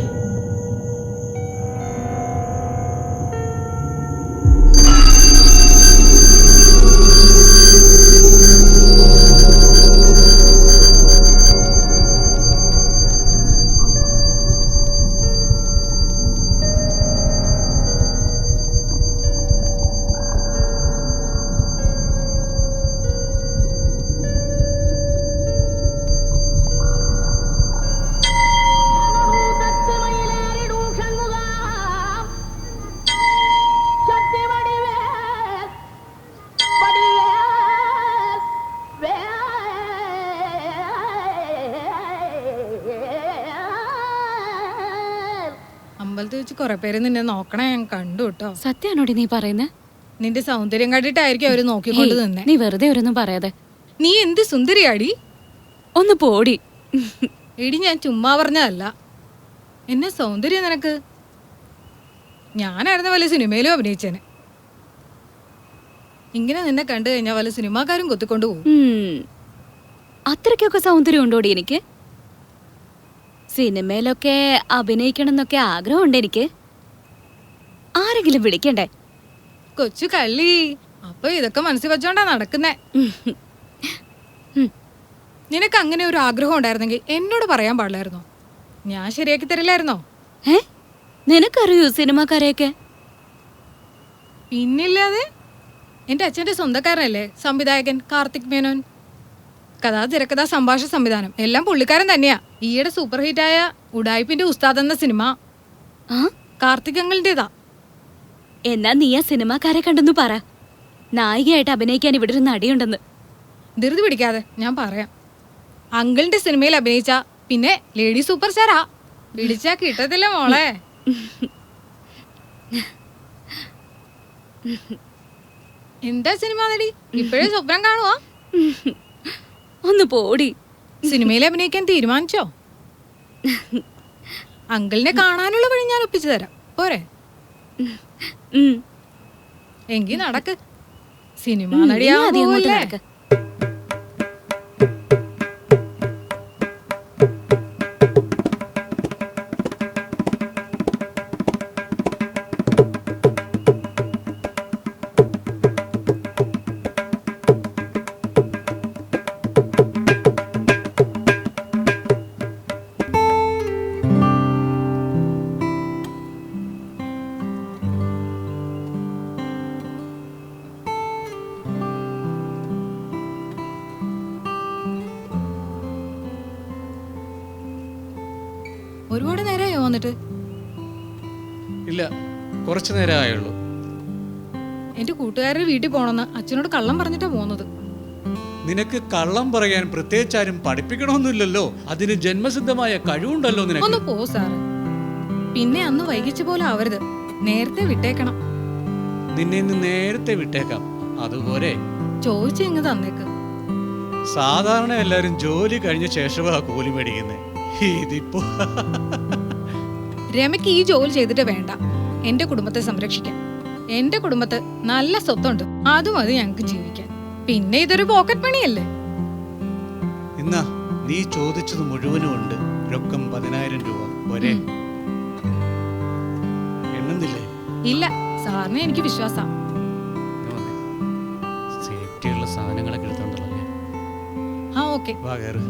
तस्मै അമ്പലത്തിൽ വെച്ച് കുറെ പേര് നിന്നെ നോക്കണേ ഞാൻ കണ്ടു കേട്ടോ. സത്യാണോടി നീ പറയുന്നേ? നിന്റെ സൗന്ദര്യം കണ്ടിട്ടായിരിക്കും അവര് നോക്കിക്കൊണ്ട് നിന്നെ. നീ വെറുതെ ഒരൊന്നും പറയാതെ. നീ എന്ത് സുന്ദരിയാടി. ഒന്ന് പോടി. എടി ഞാൻ ചുമ്മാ പറഞ്ഞതല്ല. എന്നെ സൗന്ദര്യം നിനക്ക്. ഞാനായിരുന്ന വല്ല സിനിമയിലും അഭിനയിച്ചേനെ. ഇങ്ങനെ നിന്നെ കണ്ടു കഴിഞ്ഞാൽ വല്ല സിനിമാക്കാരും കൊത്തിക്കൊണ്ടു പോകും. അത്രയ്ക്കൊക്കെ സൗന്ദര്യം ഉണ്ടോടി എനിക്ക്? സിനിമയിലൊക്കെ അഭിനയിക്കണം എന്നൊക്കെ ആഗ്രഹമുണ്ട് എനിക്ക്. ആരെങ്കിലും വിളിക്കണ്ടേ? കൊച്ചു കള്ളി, അപ്പൊ ഇതൊക്കെ മനസ്സിൽ വെച്ചോണ്ടാ നടക്കുന്നേ. നിനക്ക് അങ്ങനെ ഒരു ആഗ്രഹം ഉണ്ടായിരുന്നെങ്കിൽ എന്നോട് പറയാൻ പാടില്ലായിരുന്നോ? ഞാൻ ശരിയാക്കി തരില്ലായിരുന്നോ? നിനക്കറിയൂ സിനിമാക്കാരെയൊക്കെ? പിന്നില്ലാതെ. എന്റെ അച്ഛന്റെ സ്വന്തക്കാരനല്ലേ സംവിധായകൻ കാർത്തിക് മേനോൻ. കഥാ, തിരക്കഥ, സംഭാഷണ സംവിധാനം എല്ലാം പുള്ളിക്കാരൻ തന്നെയാ. ഈയിടെ സൂപ്പർ ഹിറ്റായ ഉഡായിപ്പിന്റെ ഉസ്താദ് എന്ന സിനിമ കാർത്തിക് അങ്കിളിന്റേതാ. എന്നാ നീ ആ സിനിമാക്കാരെ കണ്ടെന്നു പറ. നായികയായിട്ട് അഭിനയിക്കാൻ ഇവിടെ ഒരു നടിയുണ്ടെന്ന്. ധൃതി പിടിക്കാതെ, ഞാൻ പറയാം. അങ്കിളിന്റെ സിനിമയിൽ അഭിനയിച്ച പിന്നെ ലേഡി സൂപ്പർ സ്റ്റാറാ. പിടിച്ചാ കിട്ടത്തില്ല മോളെ. എന്താ സിനിമ നടി, ഇപ്പോഴേ സ്വപ്നം കാണുവാ? ഒന്ന് പോടി. സിനിമയിൽ അഭിനയിക്കാൻ തീരുമാനിച്ചോ? അങ്കിളിനെ കാണാനുള്ള വഴി ഞാൻ ഒപ്പിച്ചു തരാം, പോരെ? എങ്കി നടക്ക്. സിനിമ നടിയാവുമല്ലേ? ഒരുപാട് നേരമായോ വന്നിട്ട്? ഇല്ല, കുറച്ചു നേരം ആയുള്ളൂ. എന്റെ കൂട്ടുകാരുടെ വീട്ടിൽ പോണെന്ന് അച്ഛനോട് കള്ളം പറഞ്ഞിട്ടാ പോകുന്നത്. നിനക്ക് കള്ളം പറയാൻ പ്രത്യേകിച്ച് ആരും പഠിപ്പിക്കണമെന്നില്ലല്ലോ. അതിന് ജന്മസിദ്ധമായ കഴിവുണ്ടല്ലോ നിനക്ക്. ഒന്ന് പോ സാറ്. പിന്നെ അന്ന് വൈകിച്ച പോലെ ആവരുത്. നേരത്തെ വിട്ടേക്കണം. നിന്നെ ഇന്ന് നേരത്തെ വിട്ടേക്കാം, അതുപോലെ. ചോദിച്ചെങ്ങ് തന്നേക്ക്. സാധാരണ എല്ലാരും ജോലി കഴിഞ്ഞ ശേഷമാ കൂലി മേടിക്കുന്നത്. ഇതിപ്പോ രമയ്ക്ക് ഈ ജോലി ചെയ്തിട്ട് വേണ്ട എന്റെ കുടുംബത്തെ സംരക്ഷിക്കാൻ. എന്റെ കുടുംബത്ത് നല്ല സ്വത്തുണ്ട്, അതും അത് ഞങ്ങക്ക് ജീവിക്കാൻ. പിന്നെ ഇതൊരു പോക്കറ്റ് പണിയല്ലേ? ഇന്നാ നീ ചോദിച്ചത് മുഴുവനും ഉണ്ട്. രൊക്കം 10,000 രൂപ ഒരേ. എണ്ണുന്നില്ലേ? ഇല്ല, സാറിന് എനിക്ക് വിശ്വാസം. സേഫ്റ്റിയുള്ള സാധനങ്ങളൊക്കെ എടുത്തോണ്ടല്ലേ? ആ, ഓക്കെ. വാ, കേറ്.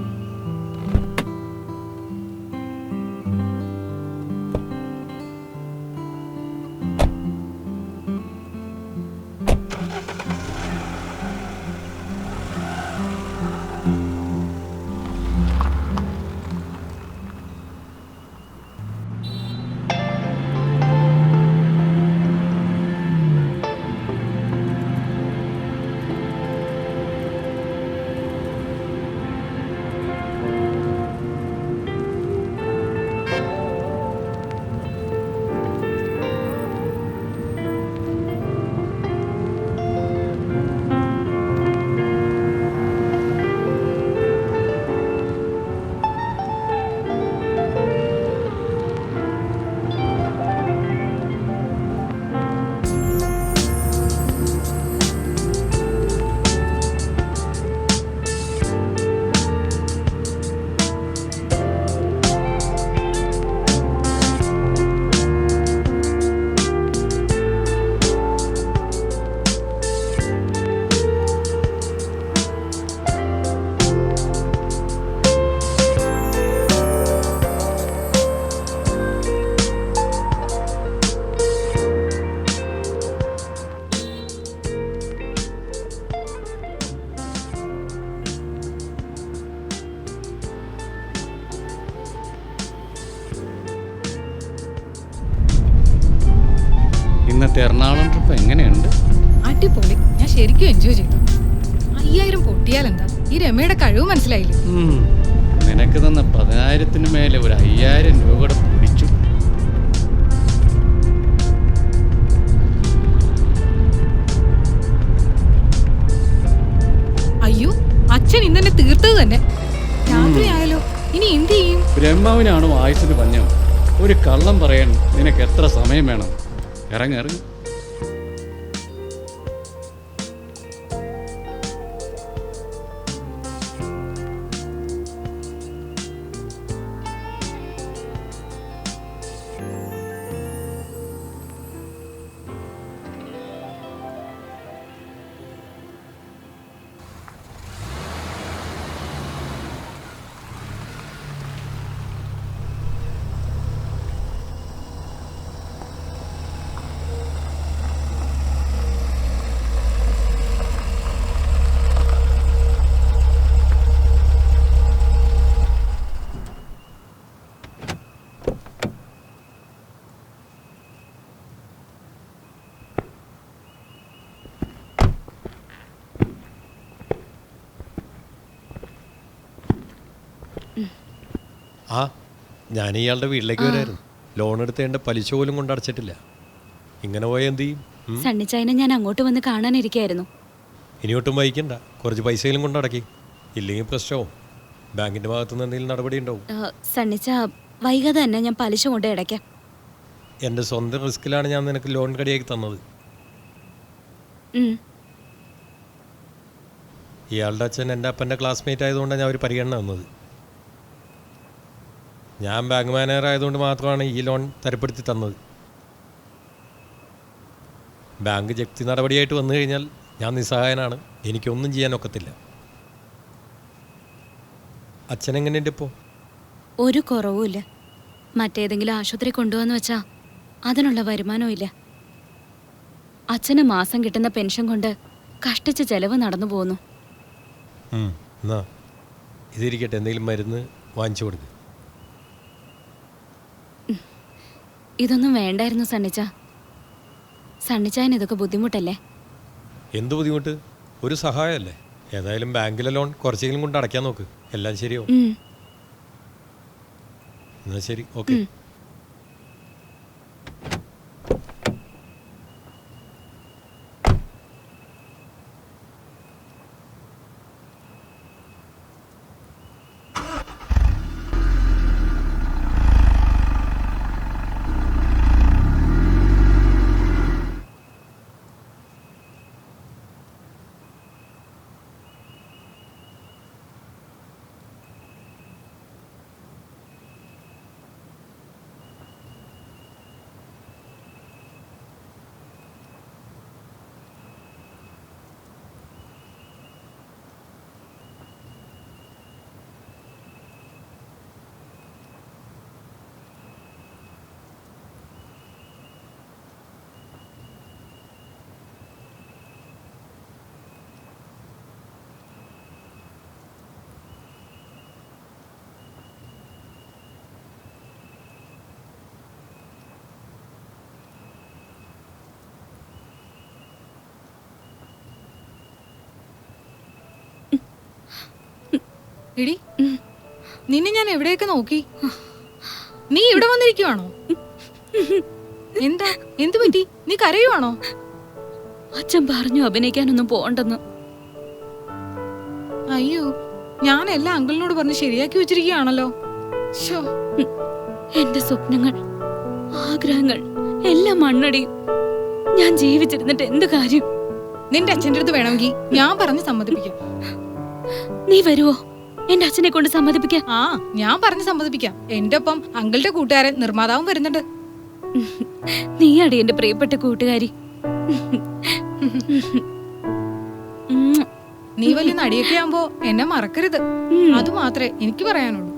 ഇന്നത്തെ എറണാകുളം ട്രിപ്പ് എങ്ങനെയുണ്ട്? അടിപൊളി. ഞാൻ ശരിക്കും എൻജോയ് ചെയ്തു. 5000 പൊട്ടിയാലെന്താ? ഈ രമയുടെ കഴിവ് മനസ്സിലായില്ലേ? നിനക്ക് തന്ന 10,000-ന് മേലെ ഒരു 5,000 രൂപ കൂടെ പിടിച്ചു. ആത്മാവിനാണോ ആയുസിന് പഞ്ഞം? ഒരു കള്ളം പറയാൻ നിനക്ക് എത്ര സമയം വേണം? ഇറങ്ങി. ആ ഞാൻ ഇയാളുടെ വീട്ടിലേക്ക് വരായിരുന്നു. ലോൺ എടുത്തേണ്ട പലിശ പോലും കൊണ്ടടച്ചിട്ടില്ല. ഇങ്ങനെ പോയ എന്ത് ചെയ്യും? സണ്ണിച്ചായനെ ഞാൻ അങ്ങോട്ട് വന്ന് കാണാനിരിക്കായിരുന്നു. ഇനിയൊട്ടും വൈകണ്ട, കുറച്ച് പൈസയിലും കൊണ്ടടക്കി. ഇല്ലെങ്കിൽ പ്രശ്നവും. ബാങ്കിന്റെ ഭാഗത്തുനിന്ന് എന്തെങ്കിലും നടപടി ഉണ്ടാവും. സണ്ണിച്ച വൈകാതെ തന്നെ ഞാൻ പലിശ കൊണ്ട് അടയ്ക്കാം. എൻ്റെ സ്വന്തം റിസ്കിലാണ് ഞാൻ നിനക്ക് ലോൺ കടിയാക്കി തന്നത്. ഇയാളുടെ അച്ഛൻ എൻ്റെ അപ്പൻ്റെ ക്ലാസ്മേറ്റ് ആയതുകൊണ്ടാണ് ഞാൻ ഒരു പരിഗണന തന്നത്. ഞാൻ ബാങ്ക് മാനേജർ ആയതുകൊണ്ട് മാത്രമാണ് ഈ ലോൺ തരപ്പെടുത്തി തന്നത്. ബാങ്ക് ജപ്തി നടപടിയായിട്ട് വന്നു കഴിഞ്ഞാൽ ഞാൻ നിസ്സഹായനാണ്. എനിക്കൊന്നും ചെയ്യാനൊക്കത്തില്ല. അച്ഛൻ എങ്ങനെയുണ്ട് ഇപ്പോൾ? ഒരു കുറവുമില്ല. മറ്റേതെങ്കിലും ആശുപത്രി കൊണ്ടുവന്ന് വെച്ചാ അതിനുള്ള വരുമാനവും ഇല്ല. അച്ഛന് മാസം കിട്ടുന്ന പെൻഷൻ കൊണ്ട് കഷ്ടിച്ച് ചെലവ് നടന്നു പോകുന്നു. എന്നാ ഇതിരിക്കട്ടെ, എന്തെങ്കിലും മരുന്ന് വാങ്ങിച്ചു കൊടുക്ക്. ഇതൊന്നും വേണ്ടായിരുന്നു സണ്ണിച്ച. സണ്ണിച്ചായന് ഇതൊക്കെ ബുദ്ധിമുട്ടല്ലേ? എന്ത് ബുദ്ധിമുട്ട്? ഒരു സഹായമല്ലേ? ഏതായാലും ബാങ്കിലെ ലോൺ കുറച്ചെങ്കിലും കൊണ്ട് അടയ്ക്കാൻ നോക്ക്. എല്ലാം ശരിയാവും. എന്നാ ശരി, ഓക്കെ. എടി, നിന്നെ ഞാൻ എവിടെയൊക്കെ നോക്കി. നീ ഇവിടെ വന്നിരിക്കുവാണോ? എന്താ, എന്തു പറ്റി? നീ കരയുവാണോ? അച്ഛൻ പറഞ്ഞു അഭിനയിക്കാനൊന്നും പോണ്ടെന്ന്. അയ്യോ, ഞാൻ എല്ലാം അങ്കിളിനോട് പറഞ്ഞ് ശരിയാക്കി വെച്ചിരിക്കുകയാണല്ലോ. എന്റെ സ്വപ്നങ്ങൾ, ആഗ്രഹങ്ങൾ എല്ലാം മണ്ണടിയും. ഞാൻ ജീവിച്ചിരുന്നിട്ട് എന്ത് കാര്യം? നിന്റെ അച്ഛൻ്റെ അടുത്ത് വേണമെങ്കിൽ ഞാൻ പറഞ്ഞ് സമ്മതിപ്പിക്കാം. നീ വരുവോ എന്റെ അച്ഛനെ കൊണ്ട് സമ്മതിപ്പിക്കാൻ? ആ, ഞാൻ പറഞ്ഞ് സമ്മതിപ്പിക്കാം. എന്റെ ഒപ്പം അങ്കിളുടെ കൂട്ടുകാരൻ നിർമ്മാതാവും വരുന്നുണ്ട്. നീയാടി എന്റെ പ്രിയപ്പെട്ട കൂട്ടുകാരി. നീ വലിയ നടിയൊക്കെ ആവുമ്പോ എന്നെ മറക്കരുത്. അത് മാത്രമേ എനിക്ക് പറയാനുള്ളൂ.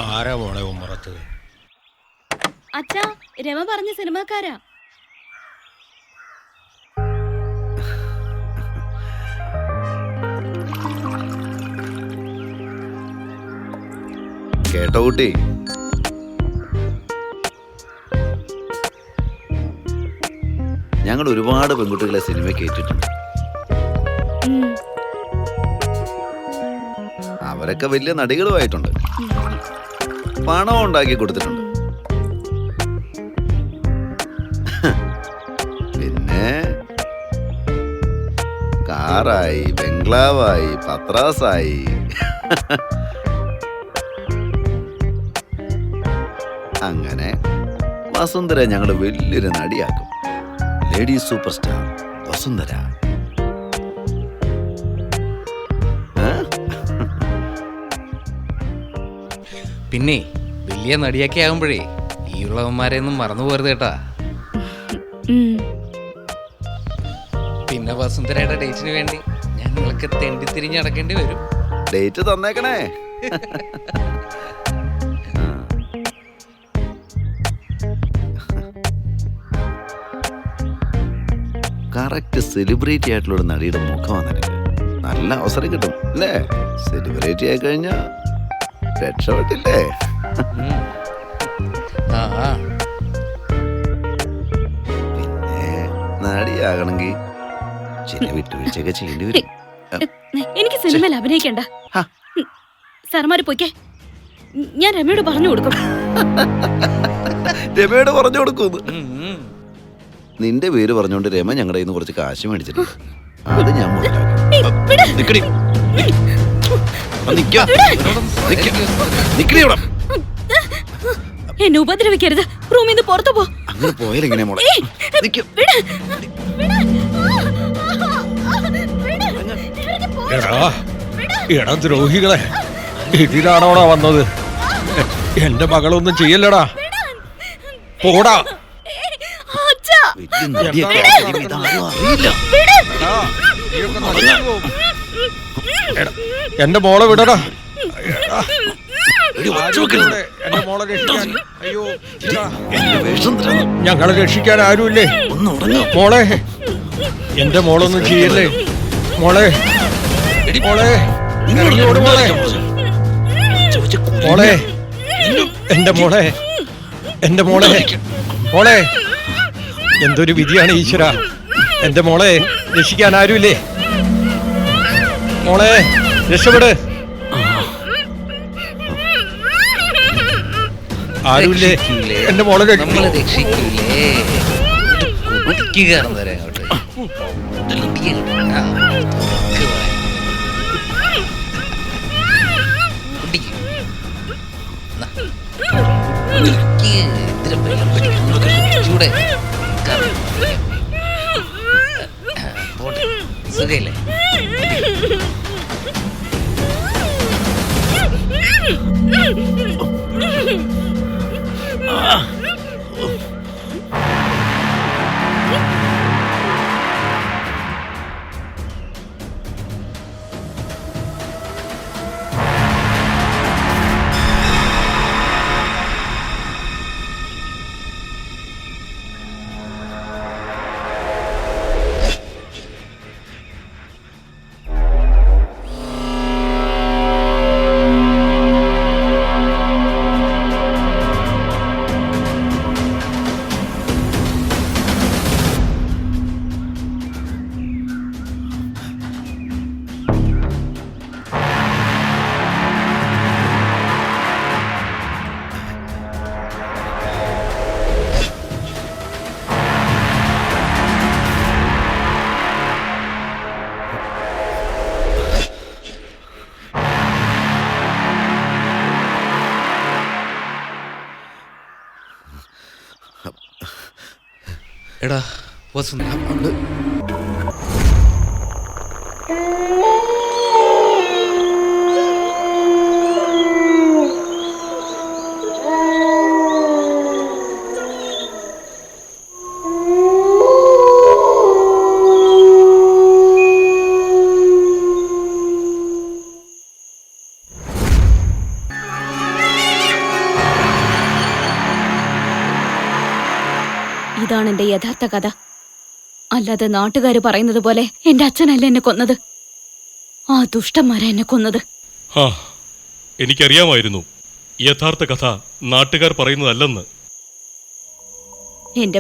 ആരാ മോളെ ഉമ്മറത്ത്? അച്ഛാ, രമ പറഞ്ഞ സിനിമാക്കാരാ. കേട്ടോ കുട്ടി, ഞങ്ങൾ ഒരുപാട് പെൺകുട്ടികളെ സിനിമ കേട്ടിട്ടുണ്ട്. അവരൊക്കെ വലിയ നടികളുമായിട്ടുണ്ട്, പണം ഉണ്ടാക്കി കൊടുത്തിട്ടുണ്ട്. പിന്നെ കാറായി, ബംഗ്ലാവായി, പത്രാസായി. അങ്ങനെ വസുന്ധര ഞങ്ങൾ വലിയൊരു നടിയാക്കും. Lady super star Vasundhara. പിന്നെ വലിയ നടിയൊക്കെ ആകുമ്പോഴേ ഈ ഉള്ളവന്മാരെ ഒന്നും മറന്നു പോരുത് കേട്ടാ. പിന്നെ വസുന്ധരയുടെ ഡേറ്റിന് വേണ്ടി ഞങ്ങൾക്ക് തെണ്ടി തിരിഞ്ഞ് നടക്കേണ്ടി വരും. ഡേറ്റ് തന്നേക്കണേ. കറക്റ്റ് സെലിബ്രിറ്റി ആയിട്ടുള്ള ഒരു നടിയുടെ മുഖമാണ് നിനക്ക്. നല്ല അവസരം കിട്ടും അല്ലേ? സെലിബ്രിറ്റി ആയി കഴിഞ്ഞാ രക്ഷപ്പെട്ടില്ലേ? പിന്നെ നടിയാകണമെങ്കിൽ ചില വിട്ടുവീഴ്ചയൊക്കെ ചെയ്യേണ്ടി വരും. എനിക്ക് സിനിമയിൽ അഭിനയിക്കണ്ട. സാർമാര് പോയിക്കേ, ഞാൻ രമയോട് പറഞ്ഞു കൊടുക്കും. രമയോട് പറഞ്ഞു കൊടുക്കും. നിന്റെ പേര് പറഞ്ഞുകൊണ്ട് രമ ഞങ്ങളുടെ കയ്യിൽ നിന്ന് കുറച്ച് കാശ് മേടിച്ചിട്ടുണ്ട്. അത് ഞാൻ എന്നെ ഉപദ്രവിക്കരുത്. റൂമിൽ നിന്ന് പുറത്തു പോ. അങ്ങനെ പോയാലെങ്ങനെ മോളെ? എടാ ദ്രോഹികളെ, ഇതിലാണോടാ വന്നത്? എന്റെ മകളൊന്നും ചെയ്യല്ലടാ, പോടാ. എന്റെ മോളെ വിടടാ. ഞങ്ങളെ രക്ഷിക്കാൻ ആരുമില്ലേ? മോളെ, എന്റെ മോളൊന്നും ചെയ്യല്ലേ. മോളെ, മോളെ, ഇറങ്ങിയോട് മോളെ. മോളെ, എന്റെ മോളെ, എന്റെ മോളെ, മോളെ. എന്തൊരു വിധിയാണ് ഈശ്വര. എന്റെ മോളെ രക്ഷിക്കാൻ ആരുമില്ലേ? മോളെ രക്ഷപ്പെട്. ആരുമില്ലേ? എന്റെ മോളെ രക്ഷിക്കൂലേ? സുഖയില്ലേ? എടാ വസുന്ധര, ഉണ്ട്. ഇതാണ് എന്റെ യഥാർത്ഥ കഥ. അല്ലാതെ നാട്ടുകാർ പറയുന്നത് പോലെ എന്റെ അച്ഛനല്ല എന്നെ കൊന്നത്, ആ ദുഷ്ടന്മാരാ എന്നെ കൊന്നത്. ആ, എനിക്കറിയാമായിരുന്നു യഥാർത്ഥ കഥ നാട്ടുകാർ പറയുന്നതല്ലെന്ന്. എന്റെ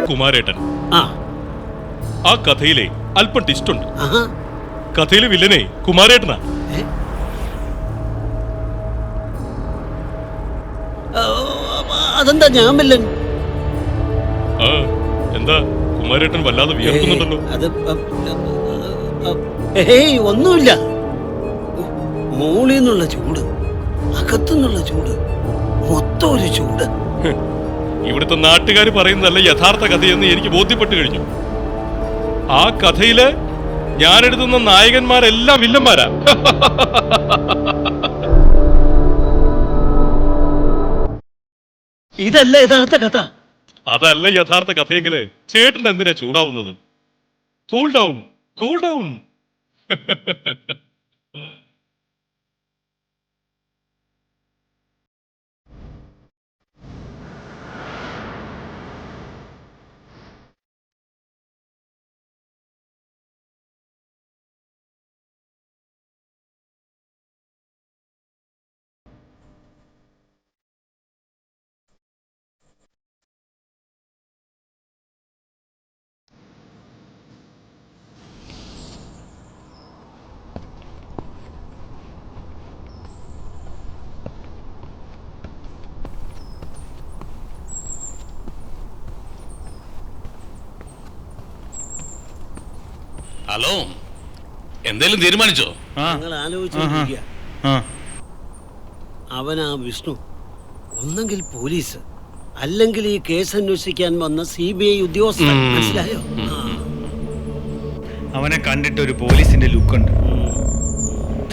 കുമാരേട്ടൻ, ആ കഥയിലെ അല്പം ടിസ്റ്റുണ്ട്. കഥയിലെ വില്ലനെ കുമാരേട്ടനാ. അതെന്താ ഞാൻ വില്ലൻ? എന്താ കുമാരേട്ടൻ വല്ലാതെ വിയർക്കുന്നുണ്ടല്ലോ? ഒന്നുമില്ല. മോളിൽ ചൂട്, അകത്തുനിന്നുള്ള ചൂട്, മൊത്തം ഒരു ചൂട്. ഇവിടുത്തെ നാട്ടുകാർ പറയുന്നതല്ല യഥാർത്ഥ കഥയെന്ന് എനിക്ക് ബോധ്യപ്പെട്ടു കഴിഞ്ഞു. ആ കഥയില് ഞാൻ എഴുതുന്ന നായകന്മാരെല്ലാം വില്ലന്മാരാ. ഇതല്ല യഥാർത്ഥ കഥ. അതല്ല യഥാർത്ഥ കഥയെങ്കില് ചേട്ടൻ എന്തിനാ ചൂടാവുന്നത്? Cool down, cool down. Hello, എന്തേലും തീരുമാനിച്ചോ? ഞങ്ങൾ ആലോചിച്ചിരിക്കുക. അവനാ വിഷ്ണു, ഒന്നെങ്കിൽ പോലീസ്, അല്ലെങ്കിൽ ഈ കേസ് അന്വേഷിക്കാൻ വന്ന CBI ഉദ്യോഗസ്ഥൻ. മനസ്സിലായോ? അവനെ കണ്ടിട്ട് ഒരു പോലീസിന്റെ ലുക്കുണ്ട്.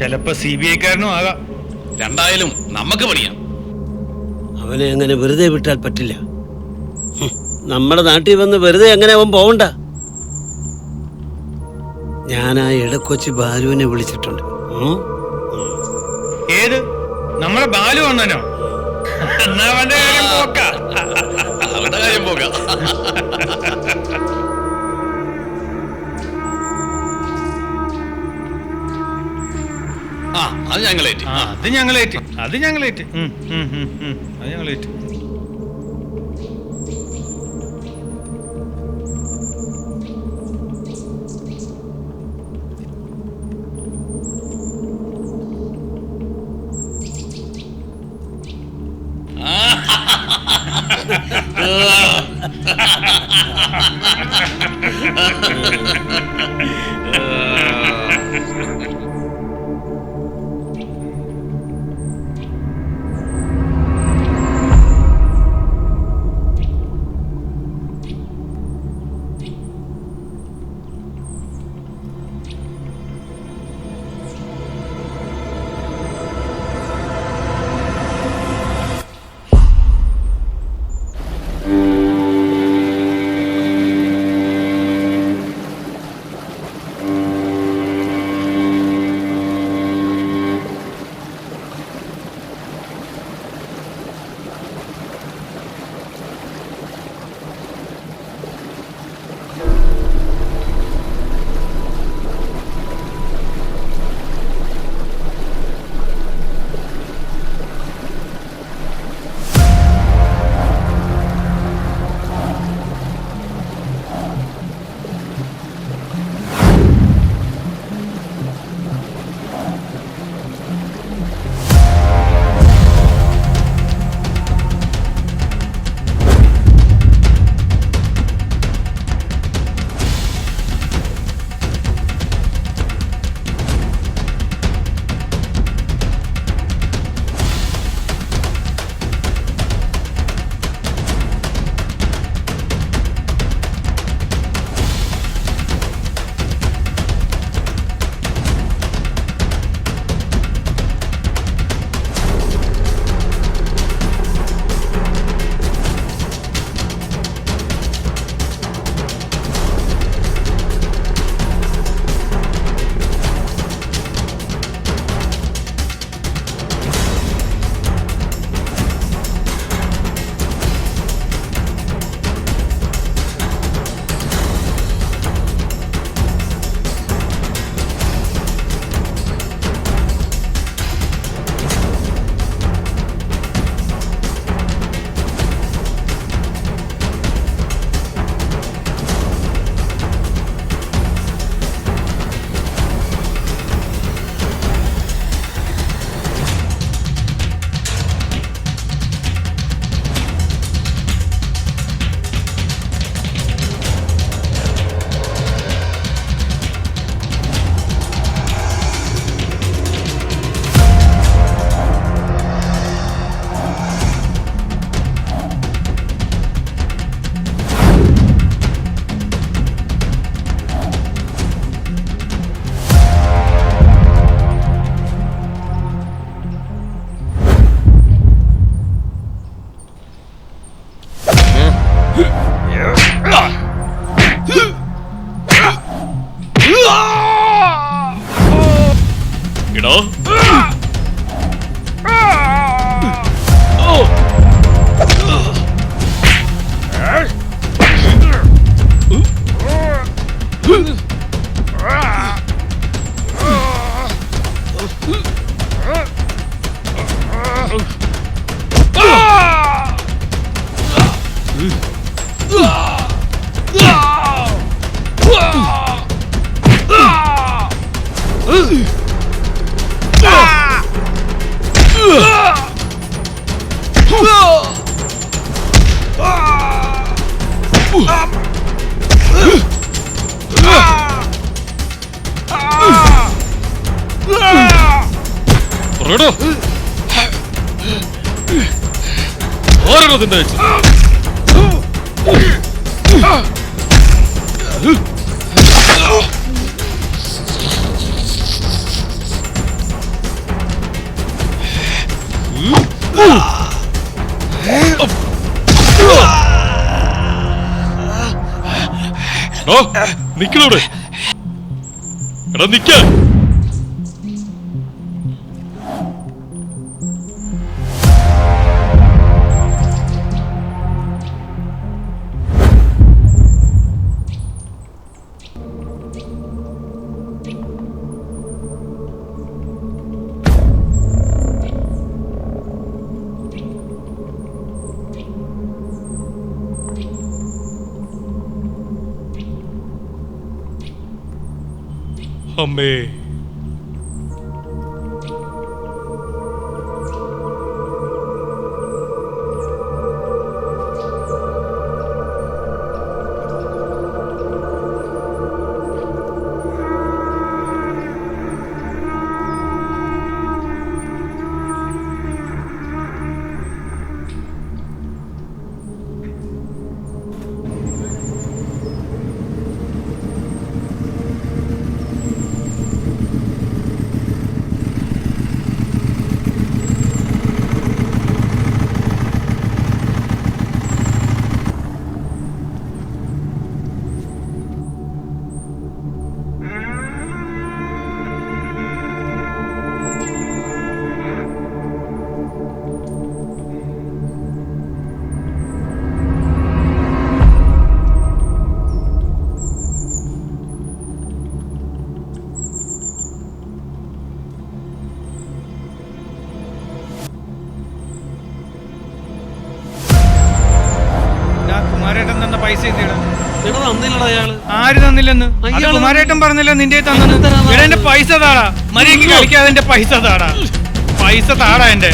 ചിലപ്പോ CBI-കാരനും ആകാം. രണ്ടായാലും നമുക്ക് പണിയാം. അവനെ അങ്ങനെ വെറുതെ വിട്ടാൽ പറ്റില്ല. നമ്മുടെ നാട്ടിൽ വന്ന് വെറുതെ അങ്ങനെ അവൻ പോവണ്ട. ഞാൻ ആ ഇടക്കൊച്ചി ബാലുവിനെ വിളിച്ചിട്ടുണ്ട്. ഏത്? നമ്മളെ ബാലു വന്നനോ? അവന്റെ കാര്യം പോക്ക. അവരുടെ കാര്യം പോകാം. അത് ഞങ്ങളേറ്റ്. അത് ഞങ്ങളേറ്റ്. അത് ഞങ്ങളേറ്റ്. അത് ഞങ്ങളേറ്റ്. ആരാണോ നിന്റെ അയച്ചത്? നിക്കണോടെ എടാ നിക്ക. അമ്മേ, കുമാരേട്ടൻ തന്ന പൈസ എന്തിടാ? അയാള് ആര് തന്നില്ലെന്ന്? അത് കുമാരേട്ടൻ പറഞ്ഞല്ലോ നിന്റെ തന്നെ. എന്റെ പൈസ താടാ, മര്യാദക്ക് കളിക്കാതെ എന്റെ പൈസ താടാ, പൈസ താടാ എന്റെ.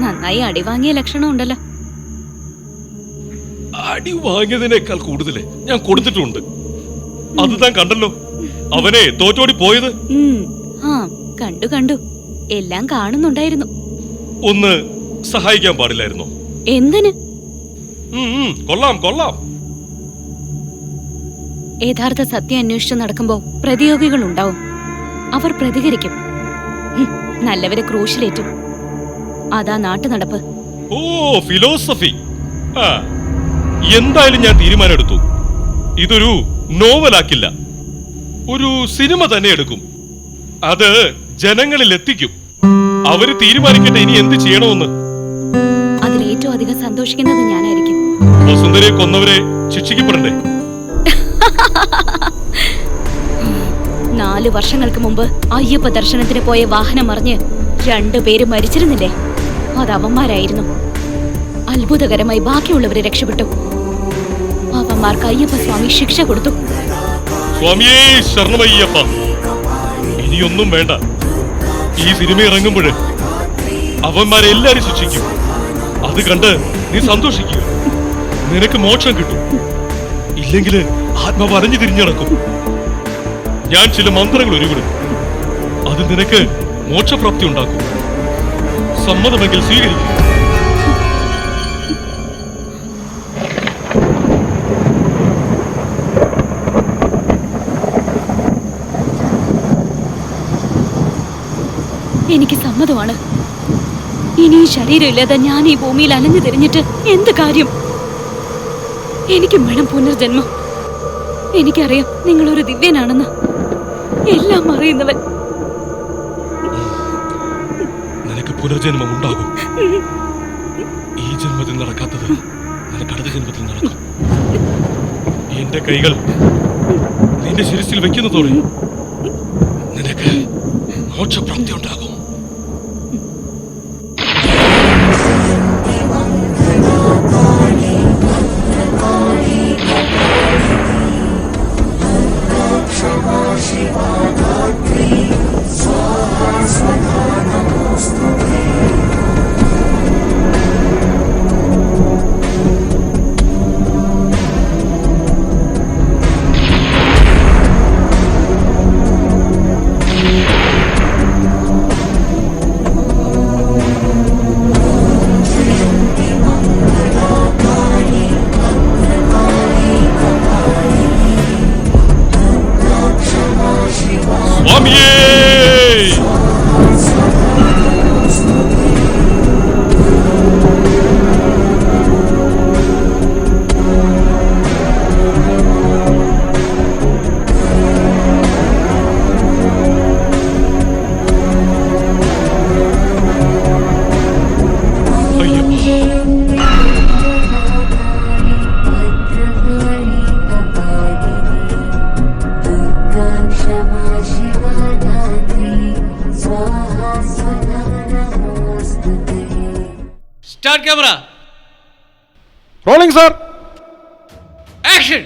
നന്നായി അടി വാങ്ങിയ ലക്ഷണം ഉണ്ടല്ലോ. അടി വാങ്ങിയതിനേക്കാൾ കൂടുതൽ ഞാൻ കൊടുത്തിട്ടുണ്ട്. അത് താൻ കണ്ടല്ലോ, അവനെ തോറ്റോടി പോയത്. കണ്ടു കണ്ടു, എല്ലാം കാണുന്നുണ്ടായിരുന്നു. ഒന്ന് സഹായിക്കാൻ പാടില്ലായിരുന്നോ? എന്തിന്? കൊള്ളാം കൊള്ളാം. യഥാർത്ഥ സത്യം അന്വേഷിച്ച് നടക്കുമ്പോ പ്രതിയോഗികൾ ഉണ്ടാവും. അവർ പ്രതികരിക്കും. നല്ലവരെ ക്രൂശിലേറ്റും. അതാ നാട്ടു നടപ്പ്. ഓ, ഫിലോസഫി. എന്തായാലും ഞാൻ തീരുമാനം എടുത്തു. ഇതൊരു നോവലാക്കില്ല, ഒരു സിനിമ തന്നെ എടുക്കും. അത് ജനങ്ങളിൽ എത്തിക്കും. അവര് തീരുമാനിക്കട്ടെ ഇനി എന്ത് ചെയ്യണമെന്ന്. അതിലേറ്റവും അധികം സന്തോഷിക്കുന്നത് ഞാനായിരിക്കും. ഓ, വസുന്ധരയെ കൊന്നവരെ ശിക്ഷിക്കപ്പെടണ്ടേ? 4 വർഷങ്ങൾക്ക് മുമ്പ് അയ്യപ്പ ദർശനത്തിന് പോയ വാഹനം മറിഞ്ഞ് 2 പേര് മരിച്ചിരുന്നില്ലേ? അത് അവന്മാരായിരുന്നു. അത്ഭുതകരമായി ബാക്കിയുള്ളവരെ രക്ഷപ്പെട്ടു. അവന്മാർക്ക് അയ്യപ്പ സ്വാമി ശിക്ഷ കൊടുത്തു. സ്വാമിയേ ശരണമയ്യപ്പ. ഇനിയൊന്നും വേണ്ട. ഈ സിനിമ ഇറങ്ങുമ്പോൾ അവന്മാരെ എല്ലാരും ശിക്ഷിക്കും. അത് കണ്ട് നീ സന്തോഷിക്കുക. നിനക്ക് മോക്ഷം കിട്ടും. ഇല്ലെങ്കിൽ ആത്മാവ് അരഞ്ഞു തിരിഞ്ഞടക്കും. ഞാൻ ചില മന്ത്രങ്ങൾ ഒരുവിടും. അത് നിനക്ക് മോക്ഷപ്രാപ്തി ഉണ്ടാക്കും. സമ്മതമെങ്കിൽ സ്വീകരിക്കും. എനിക്ക് സമ്മതമാണ്. ഇനി ഈ ശരീരമില്ലാതെ ഞാൻ ഈ ഭൂമിയിൽ അലഞ്ഞു തിരിഞ്ഞിട്ട് എന്ത് കാര്യം? എനിക്കും വേണം പുനർജന്മം. എനിക്കറിയാം നിങ്ങളൊരു ദിവ്യനാണെന്ന്. എല്ലാം അറിയുന്നവൻ. നിനക്ക് പുനർജന്മം ഉണ്ടാകും. ഈ ജന്മത്തിൽ നടക്കാത്തത് നിനക്ക് അടുത്ത ജന്മത്തിൽ നടക്കും. എന്റെ കൈകൾ നിന്റെ ശിരസിൽ വെക്കുന്നതോടെ നിനക്ക് മോക്ഷപ്രാപ്തി ഉണ്ടാകും. Start camera. Rolling, sir. Action.